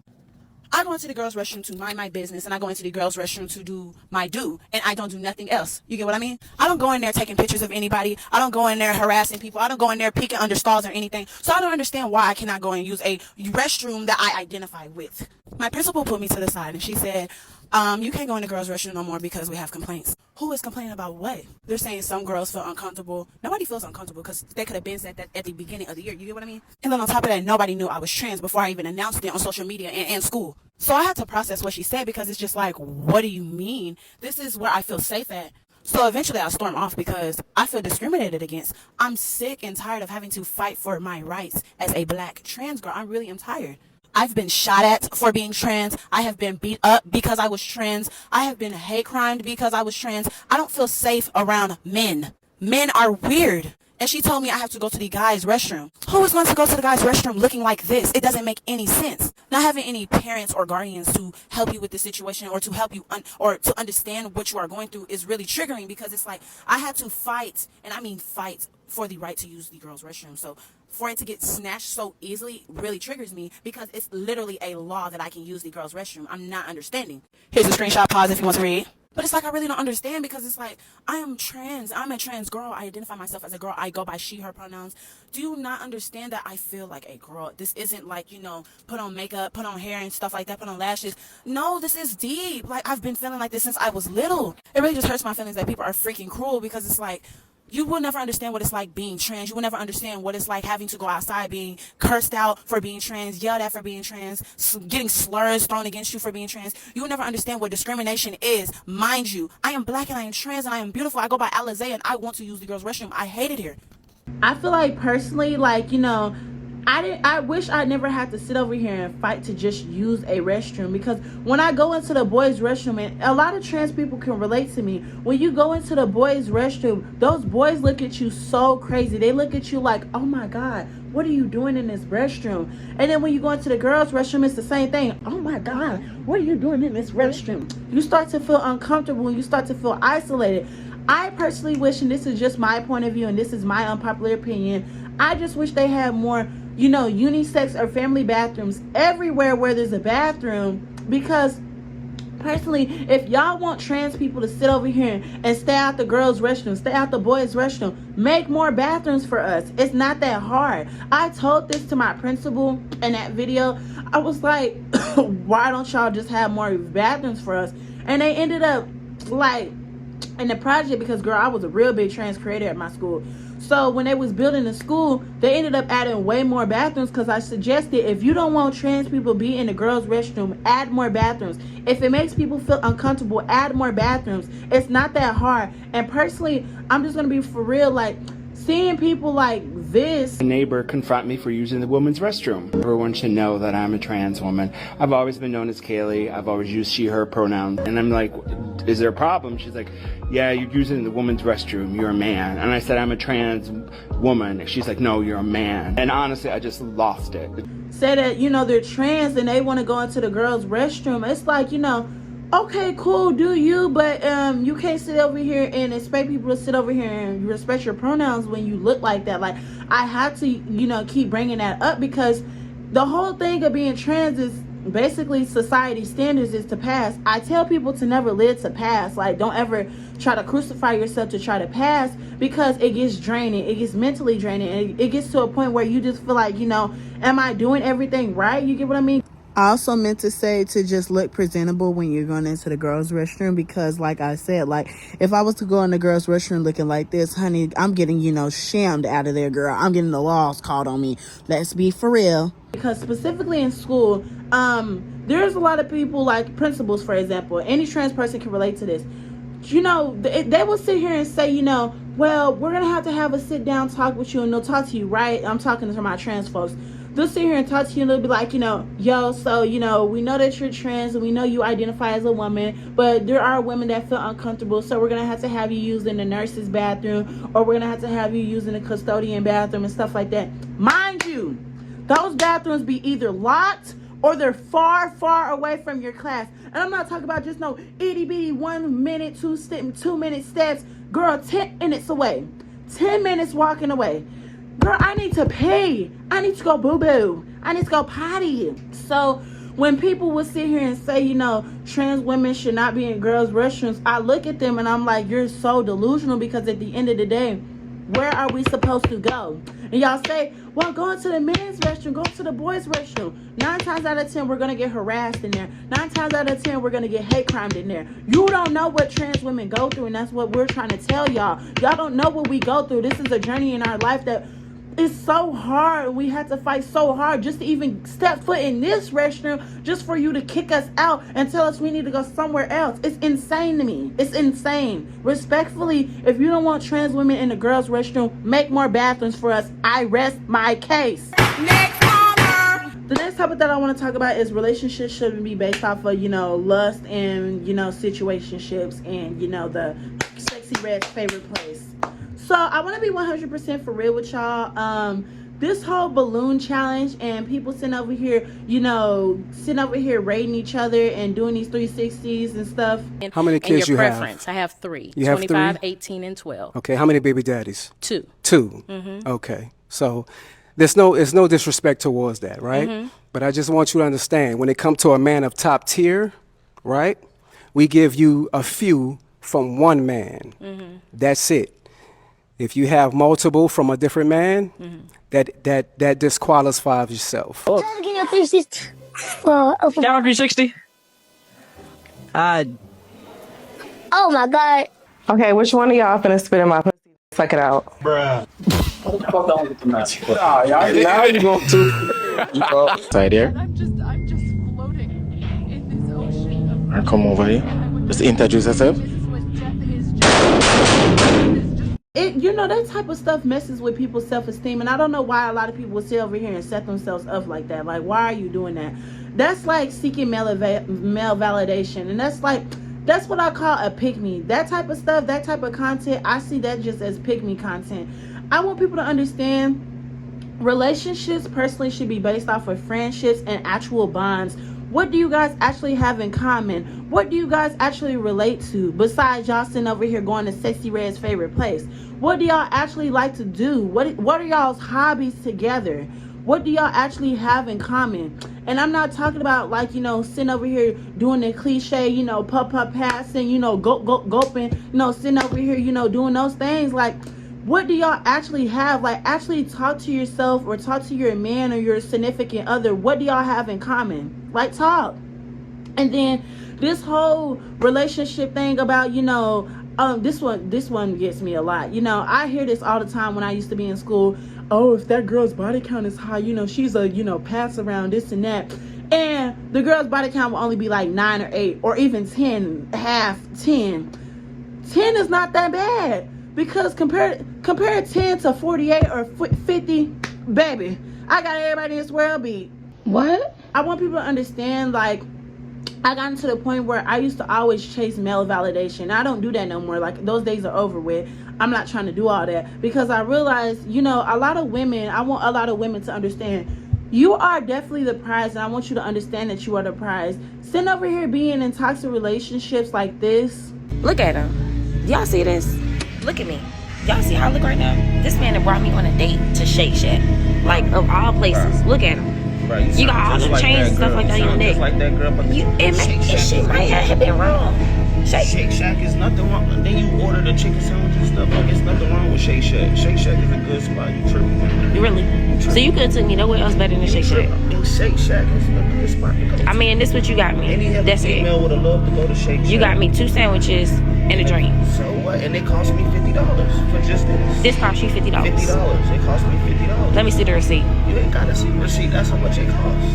I go into the girls' restroom to mind my business, and I go into the girls' restroom to do my do, and I don't do nothing else. You get what I mean? I don't go in there taking pictures of anybody. I don't go in there harassing people. I don't go in there peeking under stalls or anything. So I don't understand why I cannot go and use a restroom that I identify with. My principal put me to the side, and she said, you can't go in the girls' restroom no more because we have complaints. Who is complaining about what? They're saying some girls feel uncomfortable. Nobody feels uncomfortable because they could have been said that at the beginning of the year. You get what I mean? And then on top of that, nobody knew I was trans before I even announced it on social media and school. So I had to process what she said because it's just like, what do you mean? This is where I feel safe at. So eventually I storm off because I feel discriminated against. I'm sick and tired of having to fight for my rights as a black trans girl. I really am tired. I've been shot at for being trans. I have been beat up because I was trans. I have been hate crimed because I was trans. I don't feel safe around men. Men are weird. And she told me I have to go to the guy's restroom. Who is going to go to the guy's restroom looking like this? It doesn't make any sense. Not having any parents or guardians to help you with the situation or to help you or to understand what you are going through is really triggering because it's like I had to fight, and I mean fight, for the right to use the girls' restroom. So for it to get snatched so easily really triggers me because it's literally a law that I can use the girls' restroom. I'm not understanding. Here's a screenshot, pause if you want to read. But it's like I really don't understand because it's like I am trans. I'm a trans girl. I identify myself as a girl. I go by she, her pronouns. Do you not understand that I feel like a girl? This isn't like, you know, put on makeup, put on hair and stuff like that, put on lashes. No, this is deep. Like I've been feeling like this since I was little. It really just hurts my feelings that people are freaking cruel because it's like you will never understand what it's like being trans. You will never understand what it's like having to go outside, being cursed out for being trans, yelled at for being trans, getting slurs thrown against you for being trans. You will never understand what discrimination is. Mind you, I am black and I am trans and I am beautiful. I go by Alizé and I want to use the girls' restroom. I hate it here. I feel like personally, like, you know, I wish I never had to sit over here and fight to just use a restroom, because when I go into the boys' restroom, and a lot of trans people can relate to me, when you go into the boys' restroom, those boys look at you so crazy. They look at you like, oh my God, what are you doing in this restroom? And then when you go into the girls' restroom, it's the same thing. Oh my God, what are you doing in this restroom? You start to feel uncomfortable and you start to feel isolated. I personally wish, and this is just my point of view and this is my unpopular opinion, I just wish they had more, you know, unisex or family bathrooms everywhere where there's a bathroom, because personally, if y'all want trans people to sit over here and stay out the girls' restroom, stay out the boys' restroom, make more bathrooms for us. It's not that hard. I told this to my principal in that video. I was like, why don't y'all just have more bathrooms for us? And they ended up like in the project, because girl, I was a real big trans creator at my school. So when they was building the school, they ended up adding way more bathrooms, because I suggested, if you don't want trans people be in the girls' restroom, add more bathrooms. If it makes people feel uncomfortable, add more bathrooms. It's not that hard. And personally, I'm just gonna be for real, like, seeing people like this. A neighbor confront me for using the women's restroom. Everyone should know that I'm a trans woman. I've always been known as Kaylee. I've always used she, her pronouns. And I'm like, is there a problem? She's like, yeah, you're using the women's restroom. You're a man. And I said, I'm a trans woman. She's like, no, you're a man. And honestly, I just lost it. Say that, you know, they're trans and they want to go into the girls' restroom. It's like, you know, okay, cool, do you, but you can't sit over here and expect people to sit over here and respect your pronouns when you look like that. Like, I had to, you know, keep bringing that up, because the whole thing of being trans is basically society standards is to pass. I tell people to never live to pass. Like, don't ever try to crucify yourself to try to pass, because it gets draining. It gets mentally draining, and it gets to a point where you just feel like, you know, am I doing everything right? You get what I mean? I also meant to say to just look presentable when you're going into the girls' restroom, because like I said, like, if I was to go in the girls' restroom looking like this, honey, I'm getting, you know, shammed out of there, girl. I'm getting the laws called on me. Let's be for real. Because specifically in school, there's a lot of people, like principals, for example. Any trans person can relate to this. You know, they will sit here and say, you know, well, we're going to have a sit down talk with you, and they'll talk to you, right? I'm talking to my trans folks. They'll sit here and talk to you, and they'll be like, you know, yo, so, you know, we know that you're trans and we know you identify as a woman, but there are women that feel uncomfortable, so we're going to have you using the nurse's bathroom, or we're going to have you using the custodian bathroom and stuff like that. Mind you, those bathrooms be either locked or they're far, far away from your class. And I'm not talking about just no itty bitty 1 minute, 2 minute steps. Girl, 10 minutes away. 10 minutes walking away. Girl, I need to pee. I need to go boo-boo. I need to go potty. So when people would sit here and say, you know, trans women should not be in girls' restrooms, I look at them and I'm like, you're so delusional, because at the end of the day, where are we supposed to go? And y'all say, well, go into the men's restroom, go to the boys' restroom. 9 times out of 10, we're going to get harassed in there. 9 times out of 10, we're going to get hate crimed in there. You don't know what trans women go through, and that's what we're trying to tell y'all. Y'all don't know what we go through. This is a journey in our life that It's so hard. We had to fight so hard just to even step foot in this restroom, just for you to kick us out and tell us we need to go somewhere else. It's insane to me. It's insane. Respectfully, if you don't want trans women in the girls' restroom, make more bathrooms for us. I rest my case. Next caller. The next topic that I want to talk about is relationships shouldn't be based off of, lust and, situationships and, the sexy red's favorite place. So I want to be 100% for real with y'all. This whole balloon challenge and people sitting over here rating each other and doing these 360s and stuff. How many kids your you preference? have? I have 3. You have 25, 3? 18, and 12. Okay, how many baby daddies? 2. 2. Mhm. Okay, so there's no disrespect towards that, right? Mhm. But I just want you to understand, when it comes to a man of top tier, right? We give you a few from one man. Mhm. That's it. If you have multiple from a different man, that disqualifies yourself. Get your 360. Well, okay. Down 360. Oh my God. Okay, which one of y'all finna spit in my pussy? Suck it out. Bruh. Now you going to side here. I'm just floating in this ocean. Alright, come over here. Just introduce yourself. That type of stuff messes with people's self-esteem, and I don't know why a lot of people will sit over here and set themselves up like that. Like, why are you doing that? That's like seeking male validation, and that's what I call a pick-me. That type of stuff, that type of content, I see that just as pick-me content. I want people to understand relationships personally should be based off of friendships and actual bonds. What do you guys actually have in common? What do you guys actually relate to besides y'all sitting over here going to Sexy Red's favorite place? What do y'all actually like to do? What are y'all's hobbies together? What do y'all actually have in common? And I'm not talking about sitting over here doing the cliche, pup passing, gulping, sitting over here, doing those things. Like, what do y'all actually have? Like, actually talk to yourself or talk to your man or your significant other. What do y'all have in common? Like, talk. And then this whole relationship thing about, this one gets me a lot. I hear this all the time when I used to be in school. Oh, if that girl's body count is high, she's a pass around, this and that. And the girl's body count will only be like 9 or 8 or even 10, half 10. 10 is not that bad. Because compare 10 to 48 or 50, baby, I got everybody in this world beat. What? I want people to understand, like, I got into the point where I used to always chase male validation. I don't do that no more. Like, those days are over with. I'm not trying to do all that because I realized, I want a lot of women to understand you are definitely the prize, and I want you to understand that you are the prize. Sitting over here being in toxic relationships like this. Look at him. Y'all see this? Look at me. Y'all see how I look right now? This man that brought me on a date to Shake Shack. Like, of all places. Look at him. Right, you got all the chains and stuff like that on your neck. Just like that girl, but shit might have been wrong. Shake Shack is nothing wrong. And then you order the chicken sandwich and stuff. Like, it's nothing wrong with Shake Shack. Shake Shack is a good spot. You tripping? Really? So you couldn't took me nowhere else better than Shake Shack? Shake Shack is a good spot to go. I mean, this what you got me. That's it. Female would have loved to go to Shake Shack. You got me 2 sandwiches and a drink. So what? And it cost me $50 for just this. This cost you $50. $50. It cost me $50. Let me see the receipt. You ain't gotta see the receipt. That's how much it costs.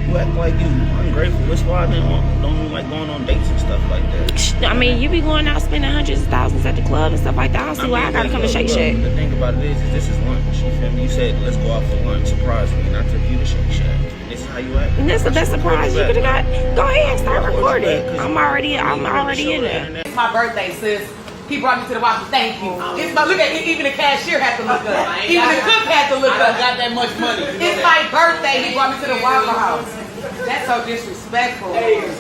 You act like you ungrateful. That's why I don't like going on dates and stuff like that. I mean, you be going out spending hundreds of thousands at the club and stuff like that. I don't see why I gotta come to Shake Shack. The thing about it is this is lunch. You feel me? You said let's go out for lunch. Surprise me, and I took you to Shake Shack. This is how you act. And that's the best surprise you could have got. Go ahead, start recording. I'm already in there. It's my birthday, sis. He brought me to the Waffle. Thank you. It's my look at even the cashier had to look up. Even the cook had to look up. Got that much money. It's my birthday. He brought me to the Waffle House. That's so disrespectful. Ain't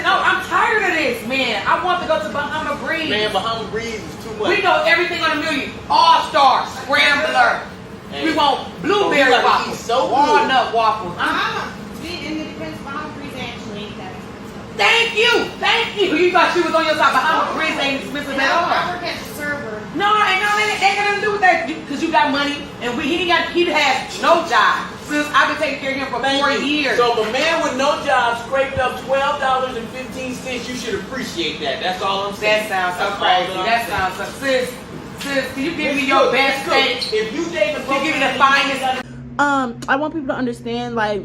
no, I'm tired of this, man. I want to go to Bahama Breeze. Man, Bahama Breeze is too much. We know everything on the menu. All Star, Scrambler. We want blueberry waffles, walnut waffles. Thank you. You thought she was on your side. Bahama Breeze ain't expensive at all. I work as a server. No, ain't got nothing to do with that. Because you got money, and he has no job. Since I've been taking care of him for 4 years. So if a man with no job scraped up $12.15, you should appreciate that. That's all I'm saying. That sounds so crazy. That sounds so. Sis, can you give me your best steak? If you dating a broke, give me the finest. I want people to understand, like,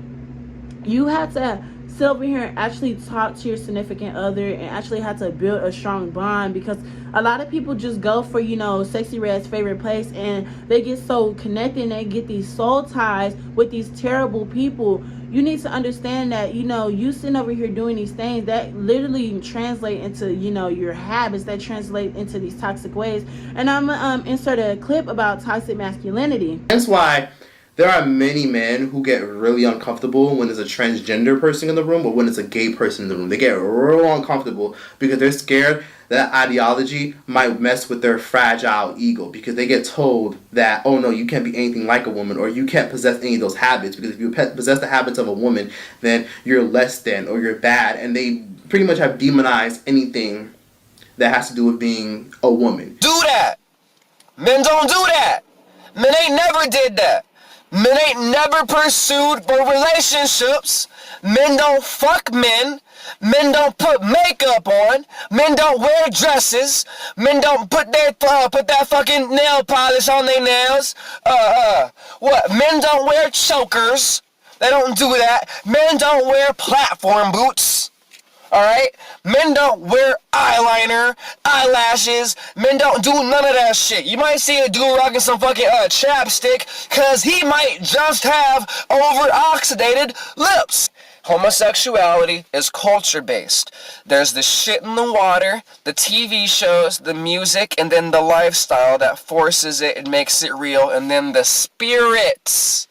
you have to sit over here and actually talk to your significant other and actually have to build a strong bond, because a lot of people just go for, you know, Sexy Red's favorite place, and they get so connected and they get these soul ties with these terrible people. You need to understand that, you know, you sitting over here doing these things that literally translate into, you know, your habits, that translate into these toxic ways. And I'm gonna insert a clip about toxic masculinity. That's why there are many men who get really uncomfortable when there's a transgender person in the room or when it's a gay person in the room. They get real uncomfortable because they're scared that ideology might mess with their fragile ego, because they get told that, oh no, you can't be anything like a woman, or you can't possess any of those habits, because if you possess the habits of a woman, then you're less than, or you're bad. And they pretty much have demonized anything that has to do with being a woman. Do that! Men don't do that! Men ain't never did that! Men ain't never pursued for relationships. Men don't fuck men. Men don't put makeup on. Men don't wear dresses. Men don't put that fucking nail polish on their nails. What? Men don't wear chokers. They don't do that. Men don't wear platform boots. Alright? Men don't wear eyeliner, eyelashes. Men don't do none of that shit. You might see a dude rocking some fucking chapstick, cause he might just have over-oxidated lips. Homosexuality is culture-based. There's the shit in the water, the TV shows, the music, and then the lifestyle that forces it and makes it real, and then the spirits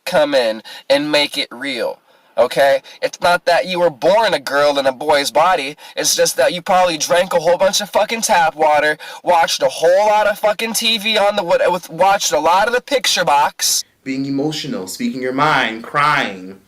come in and make it real. Okay? It's not that you were born a girl in a boy's body. It's just that you probably drank a whole bunch of fucking tap water, watched a whole lot of fucking TV watched a lot of the picture box. Being emotional, speaking your mind, crying.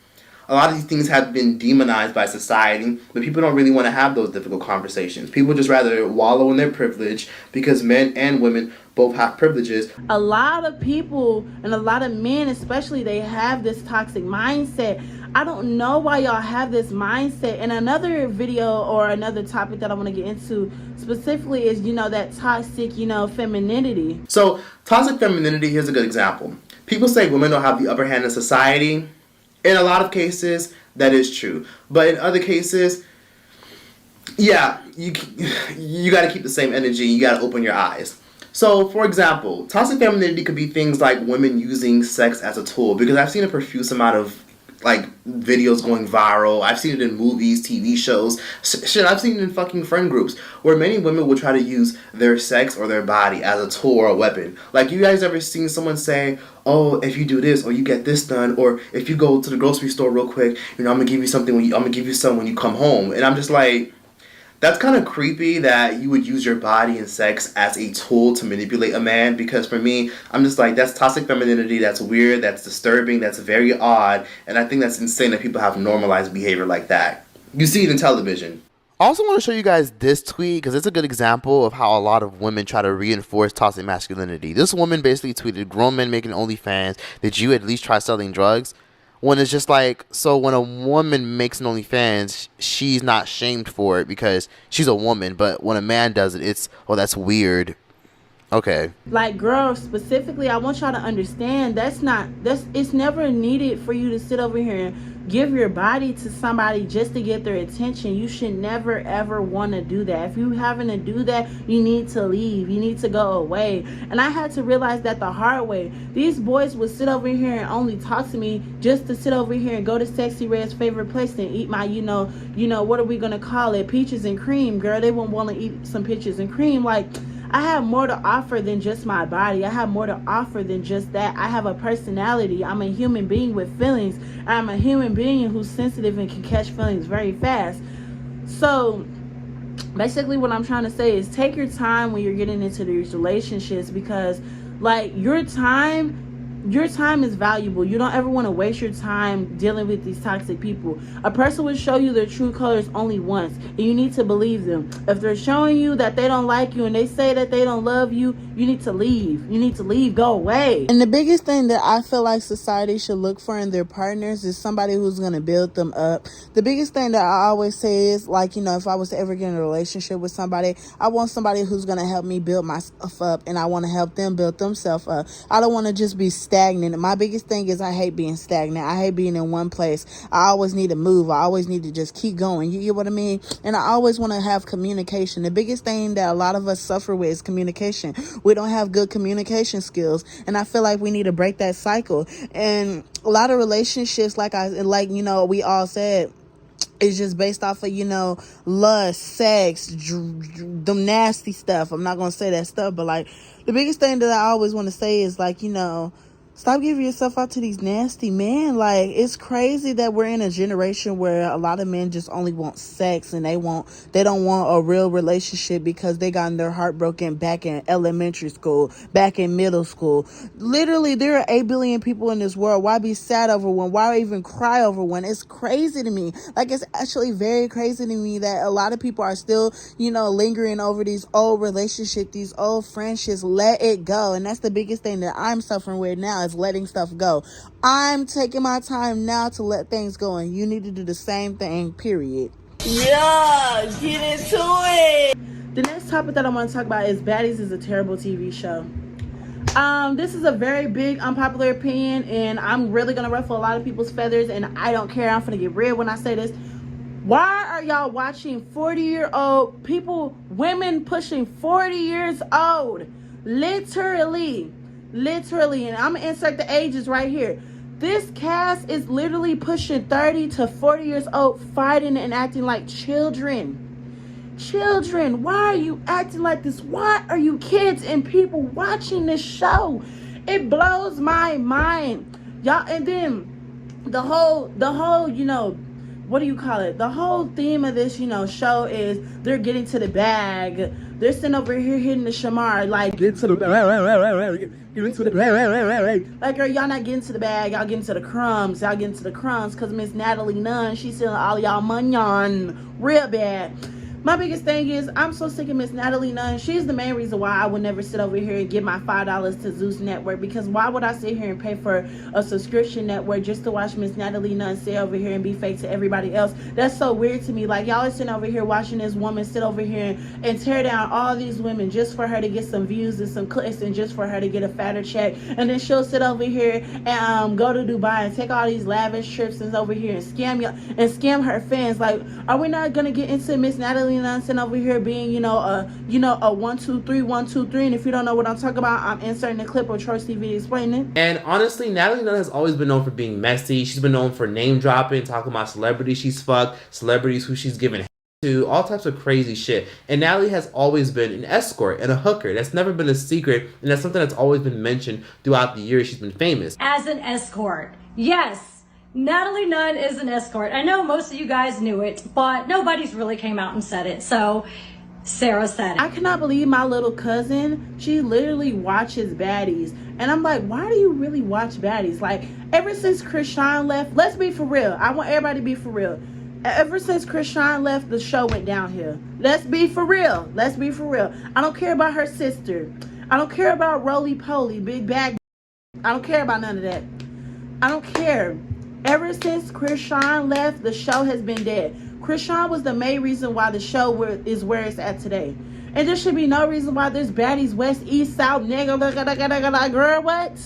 A lot of these things have been demonized by society, but people don't really want to have those difficult conversations. People just rather wallow in their privilege, because men and women both have privileges. A lot of people, and a lot of men especially, they have this toxic mindset. I don't know why y'all have this mindset. And another video or another topic that I want to get into specifically is, you know, that toxic, you know, femininity. So, toxic femininity, here's a good example. People say women don't have the upper hand in society. In a lot of cases, that is true. But in other cases, yeah, you got to keep the same energy. You got to open your eyes. So, for example, toxic femininity could be things like women using sex as a tool. Because I've seen a profuse amount of like videos going viral. I've seen it in movies, TV shows. Shit, I've seen it in fucking friend groups where many women will try to use their sex or their body as a tool or a weapon. Like, you guys ever seen someone say, oh, if you do this or you get this done, or if you go to the grocery store real quick, you know, I'm gonna give you something I'm gonna give you some when you come home. And I'm just like, that's kind of creepy that you would use your body and sex as a tool to manipulate a man, because for me, I'm just like, that's toxic femininity, that's weird, that's disturbing, that's very odd, and I think that's insane that people have normalized behavior like that. You see it in television. I also want to show you guys this tweet because it's a good example of how a lot of women try to reinforce toxic masculinity. This woman basically tweeted, grown men making OnlyFans, did you at least try selling drugs? When it's just like, so when a woman makes an OnlyFans, she's not shamed for it because she's a woman. But when a man does it, it's, oh, that's weird. Okay. Like, girls, specifically, I want y'all to understand it's never needed for you to sit over here and give your body to somebody just to get their attention. You should never, ever want to do that. If you having to do that, you need to leave. You need to go away. And I had to realize that the hard way. These boys would sit over here and only talk to me just to sit over here and go to Sexy Red's favorite place and eat my, you know, what are we going to call it? Peaches and cream, girl. They wouldn't want to eat some peaches and cream. Like, I have more to offer than just my body. I have more to offer than just that. I have a personality. I'm a human being with feelings. I'm a human being who's sensitive and can catch feelings very fast. So basically what I'm trying to say is take your time when you're getting into these relationships, because like your time your time is valuable. You don't ever want to waste your time dealing with these toxic people. A person will show you their true colors only once, and you need to believe them. If they're showing you that they don't like you and they say that they don't love you, you need to leave. You need to leave. Go away. And the biggest thing that I feel like society should look for in their partners is somebody who's going to build them up. The biggest thing that I always say is, like, you know, if I was to ever get in a relationship with somebody, I want somebody who's going to help me build myself up, and I want to help them build themselves up. I don't want to just be stagnant. And my biggest thing is I hate being stagnant. I hate being in one place. I always need to move. I always need to just keep going. You get what I mean? And I always want to have communication. The biggest thing that a lot of us suffer with is communication. We don't have good communication skills, and I feel like we need to break that cycle. And a lot of relationships, like you know, we all said, it's just based off of, you know, lust, sex, them nasty stuff. I'm not gonna say that stuff, but like the biggest thing that I always want to say is, like, you know, stop giving yourself out to these nasty men. Like, it's crazy that we're in a generation where a lot of men just only want sex, and they don't want a real relationship because they got their heart broken back in elementary school, back in middle school. Literally, there are 8 billion people in this world. Why be sad over one? Why even cry over one? It's crazy to me. Like, it's actually very crazy to me that a lot of people are still, you know, lingering over these old relationships, these old friendships. Let it go. And that's the biggest thing that I'm suffering with now, is letting stuff go. I'm taking my time now to let things go, and you need to do the same thing, period. Yeah, get into it. The next topic that I want to talk about is Baddies is a terrible TV show. This is a very big unpopular opinion, and I'm really gonna ruffle a lot of people's feathers, and I don't care. I'm gonna get red when I say this. Why are y'all watching 40-year-old people, women pushing 40 years old? Literally, and I'm gonna insert the ages right here. This cast is literally pushing 30 to 40 years old, fighting and acting like children. Why are you acting like this? Why are you kids and people watching this show? It blows my mind, y'all. And then the whole, you know, what do you call it? The whole theme of this, you know, show is they're getting to the bag. They're sitting over here hitting the shamar, like, get to the bag. Like, girl, y'all not getting to the bag. Y'all getting to the crumbs. Because Miss Natalie Nunn, she's stealing all y'all money on real bad. My biggest thing is, I'm so sick of Miss Natalie Nunn. She's the main reason why I would never sit over here and give my $5 to Zeus Network. Because why would I sit here and pay for a subscription network just to watch Miss Natalie Nunn sit over here and be fake to everybody else? That's so weird to me. Like, y'all are sitting over here watching this woman sit over here and tear down all these women just for her to get some views and some clicks, and just for her to get a fatter check. And then she'll sit over here and go to Dubai and take all these lavish trips and over here and scam y'all and scam her fans. Like, are we not gonna get into Miss Natalie Nonsense over here being, you know, a 1, 2, 3, 1, 2, 3? And if you don't know what I'm talking about, I'm inserting a clip of Troy TV explaining. And honestly, Natalie Nunn has always been known for being messy. She's been known for name dropping, talking about celebrities she's fucked, celebrities who she's given to, all types of crazy shit. And Natalie has always been an escort and a hooker. That's never been a secret, and that's something that's always been mentioned throughout the years she's been famous. As an escort, yes. Natalie Nunn is an escort. I know most of you guys knew it, but nobody's really came out and said it. So Sarah said it. I cannot believe my little cousin, she literally watches Baddies. And I'm like, why do you really watch Baddies? Like, ever since Chrisean left, let's be for real. I want everybody to be for real. Ever since Chrisean left, the show went downhill. Let's be for real. I don't care about her sister. I don't care about Roly Poly, Big Bag. I don't care about none of that. I don't care. Ever since Chrisean left, the show has been dead. Chrisean was the main reason why the show is where it's at today. And there should be no reason why there's Baddies, West, East, South, nigga, girl, what?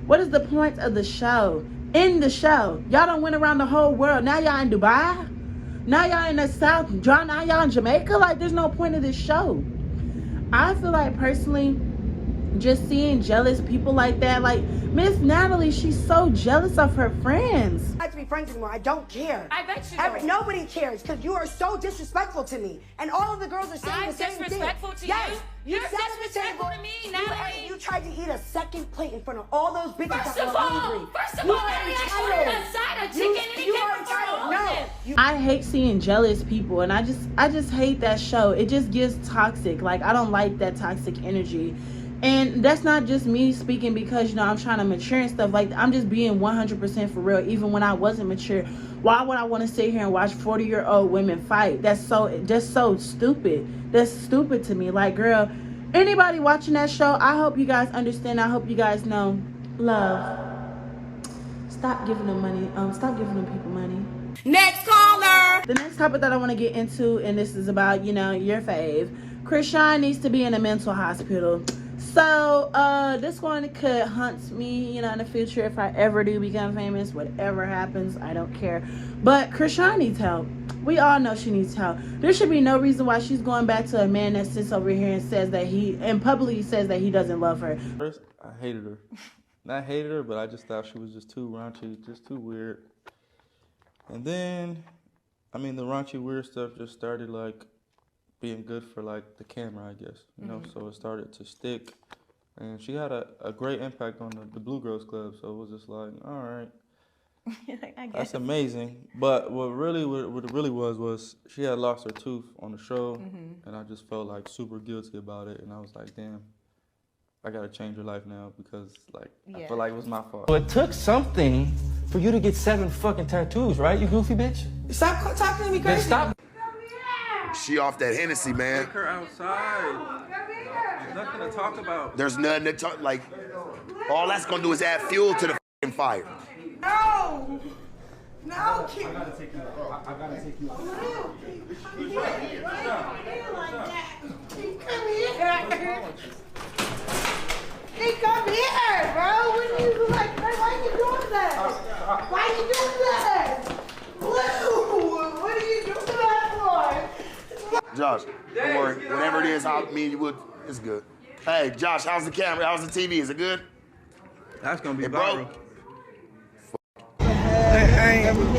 What is the point of the show? In the show, y'all done went around the whole world. Now y'all in Dubai? Now y'all in the South? Now y'all in Jamaica? Like, there's no point of this show. I feel like, personally, just seeing jealous people like that, like Miss Natalie, she's so jealous of her friends. I'd like to be friends anymore. I don't care. I bet you don't. Nobody cares because you are so disrespectful to me, and all of the girls are saying the same thing. I'm disrespectful to yes. you. You're disrespectful to me, Natalie. You tried to eat a second plate in front of all those bitches First that of were all, hungry. I ordered a side of chicken and it came from her own. No. I hate seeing jealous people, and I just hate that show. It just gives toxic. Like, I don't like that toxic energy. And that's not just me speaking because, you know, I'm trying to mature and stuff. Like, I'm just being 100% for real. Even when I wasn't mature, why would I want to sit here and watch 40-year-old women fight? That's so stupid. That's stupid to me. Like, girl, anybody watching that show, I hope you guys understand. I hope you guys know, love. Stop giving them money. Stop giving them people money. Next caller. The next topic that I want to get into, and this is about, you know, your fave. Chrisean needs to be in a mental hospital. So, this one could haunt me, you know, in the future if I ever do become famous. Whatever happens, I don't care. But Chrisean needs help. We all know she needs help. There should be no reason why she's going back to a man that sits over here and says that publicly says that he doesn't love her. First, I hated her. Not hated her, but I just thought she was just too raunchy, just too weird. And then, I mean, the raunchy weird stuff just started, like, being good for, like, the camera, I guess. You know, so it started to stick. And she had a great impact on the Blue Girls Club, so it was just like, all right. I guess. That's amazing. But what it really was she had lost her tooth on the show, and I just felt, like, super guilty about it. And I was like, damn, I got to change her life now because, like, I feel like it was my fault. So it took something for you to get 7 fucking tattoos, right, you goofy bitch? Stop talking to me crazy. Then stop. She off that Hennessy, man. Take her outside. There's nothing to talk about. There's nothing to talk, like, all that's gonna do is add fuel to the f***ing fire. No. No. I gotta take you out. I gotta take you out. He come here, bro. What are you like? Why are you doing that? Why are you doing that? Blue, what are you doing that for? Josh, don't worry. Whatever it is, it's good. Hey, Josh, how's the camera? How's the TV? Is it good? That's gonna be it viral. I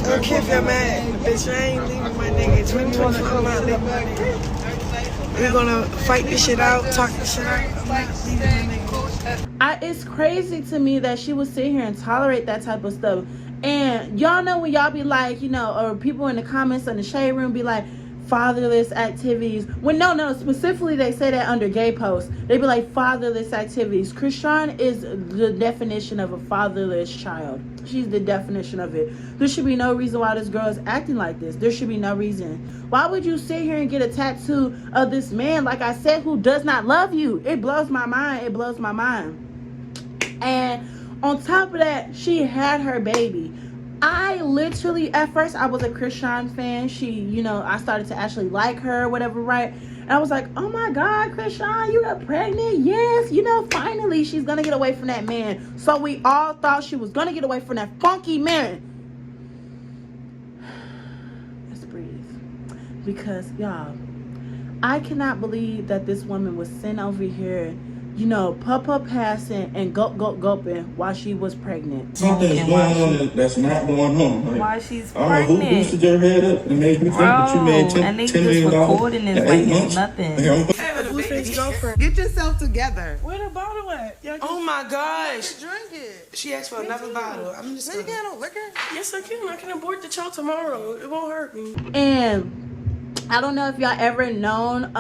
don't care if you're mad, bitch. I ain't leaving my nigga. 2024, I'm not leaving my nigga. We're gonna fight this shit out, talk this shit out. I'm not leaving my nigga. It's crazy to me that she would sit here and tolerate that type of stuff. And y'all know when y'all be like, you know, or people in the comments in the shade room be like, fatherless activities. When no, specifically they say that under gay posts. They be like, fatherless activities. Chrisean is the definition of a fatherless child. She's the definition of it. There should be no reason why this girl is acting like this. There should be no reason. Why would you sit here and get a tattoo of this man, like I said, who does not love you? It blows my mind. It blows my mind. And on top of that, she had her baby. I literally, at first, I was a Chrisean fan. She, you know, I started to actually like her or whatever, right? And I was like, oh my God, Chrisean, you got pregnant? Yes, you know, finally, she's going to get away from that man. So we all thought she was going to get away from that funky man. Let's breathe. Because, y'all, I cannot believe that this woman was sent over here, you know, passing and gulping while she was pregnant. Something is going on that's not going on. Like, why she's I don't know pregnant. who boosted your head up and made me think that you made and they $10 just million recording this in like 8 it's months. nothing. Hey, the blueface girlfriend. Get yourself together. Where the bottle at? Oh my gosh. Drink it. She asked for another bottle. I'm just You can't no liquor? Yes, I can. I can abort the child tomorrow. It won't hurt me. And I don't know if y'all ever known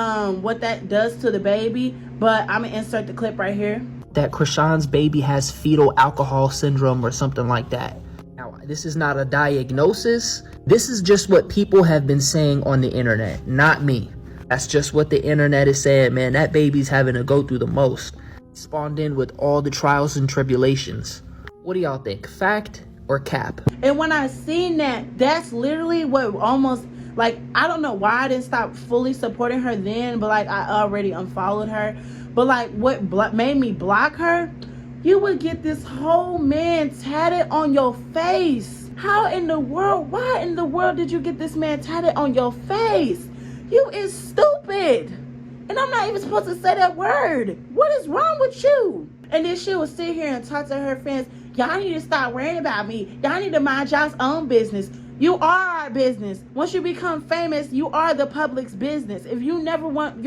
what that does to the baby, but I'm gonna insert the clip right here. That Chrisean's baby has fetal alcohol syndrome or something like that. Now, this is not a diagnosis. This is just what people have been saying on the internet, not me. That's just what the internet is saying, man. That baby's having to go through the most. Spawned in with all the trials and tribulations. What do y'all think? Fact or cap? And when I seen that, that's literally what almost, like, I don't know why I didn't stop fully supporting her then, but like I already unfollowed her. But like what made me block her, you would get this whole man tatted on your face. How in the world, why in the world did you get this man tatted on your face? You is stupid. And I'm not even supposed to say that word. What is wrong with you? And then she would sit here and talk to her fans. Y'all need to stop worrying about me. Y'all need to mind y'all's own business. You are our business. Once you become famous, you are the public's business. If you don't want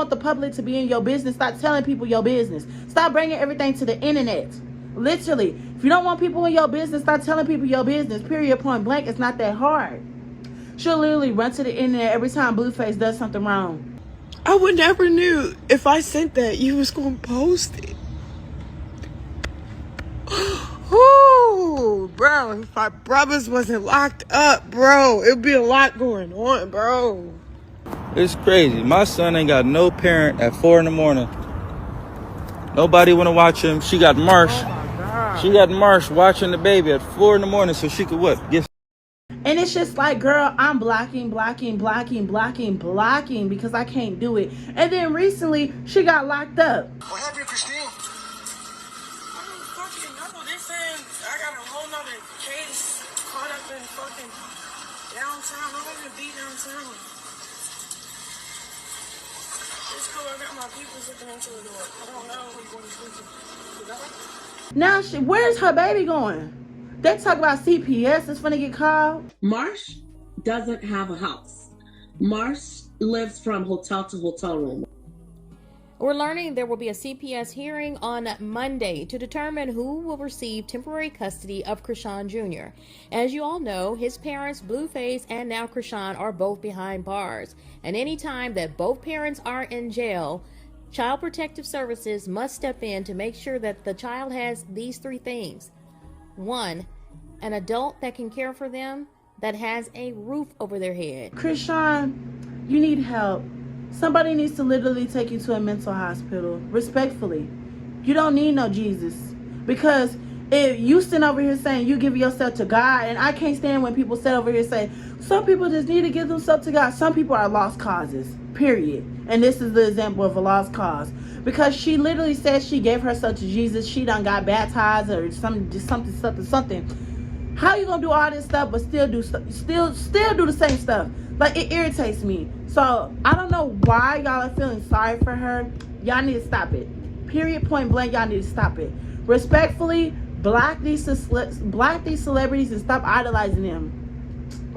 the public to be in your business, stop telling people your business. Stop bringing everything to the internet. Literally, if you don't want people in your business, stop telling people your business. Period, point blank. It's not that hard. She'll literally run to the internet every time Blueface does something wrong. I would never knew if I sent that you was gonna post it. Ooh, bro, if my brothers wasn't locked up, bro, it'd be a lot going on, bro. It's crazy. My son ain't got no parent at 4 in the morning. Nobody want to watch him. She got Marsh. She got Marsh watching the baby at 4 in the morning so she could what? Get. And it's just like, girl, I'm blocking because I can't do it. And then recently, she got locked up. What happened, Chrisean? I don't fucking know. They saying I got a whole nother case caught up in fucking downtown. I don't even be downtown. It's cool. I got my people looking into the door. I don't know who going to speak to. Now, where's her baby going? They talk about CPS is finna get called. Marsh doesn't have a house. Marsh lives from hotel to hotel room. We're learning there will be a CPS hearing on Monday to determine who will receive temporary custody of Chrisean Jr. As you all know, his parents, Blueface and now Chrisean, are both behind bars. And any time that both parents are in jail, Child Protective Services must step in to make sure that the child has these three things. 1, an adult that can care for them, that has a roof over their head. Chrisean, you need help. Somebody needs to literally take you to a mental hospital. Respectfully. You don't need no Jesus. Because if you stand over here saying you give yourself to God, and I can't stand when people sit over here and say, some people just need to give themselves to God. Some people are lost causes. Period. And this is the example of a lost cause. Because she literally said she gave herself to Jesus. She done got baptized or something. How you gonna do all this stuff but still do the same stuff? Like, it irritates me. So I don't know why y'all are feeling sorry for her. Y'all need to stop it. Period, point blank. Y'all need to stop it. Respectfully, block these celebrities and stop idolizing them.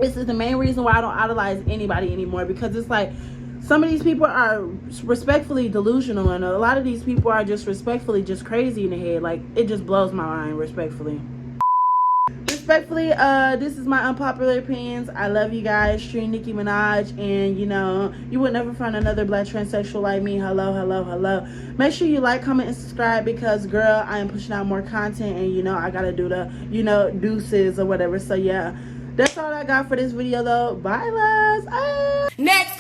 This is the main reason why I don't idolize anybody anymore, because it's like some of these people are respectfully delusional, and a lot of these people are just respectfully just crazy in the head. Like, it just blows my mind, respectfully. Respectfully, this is my unpopular opinions. I love you guys. Stream Nicki Minaj, and you know, you would never find another black transsexual like me. Hello. Make sure you like, comment, and subscribe, because girl, I am pushing out more content, and you know, I gotta do the, you know, deuces or whatever. So yeah, that's all I got for this video though. Bye, loves. Next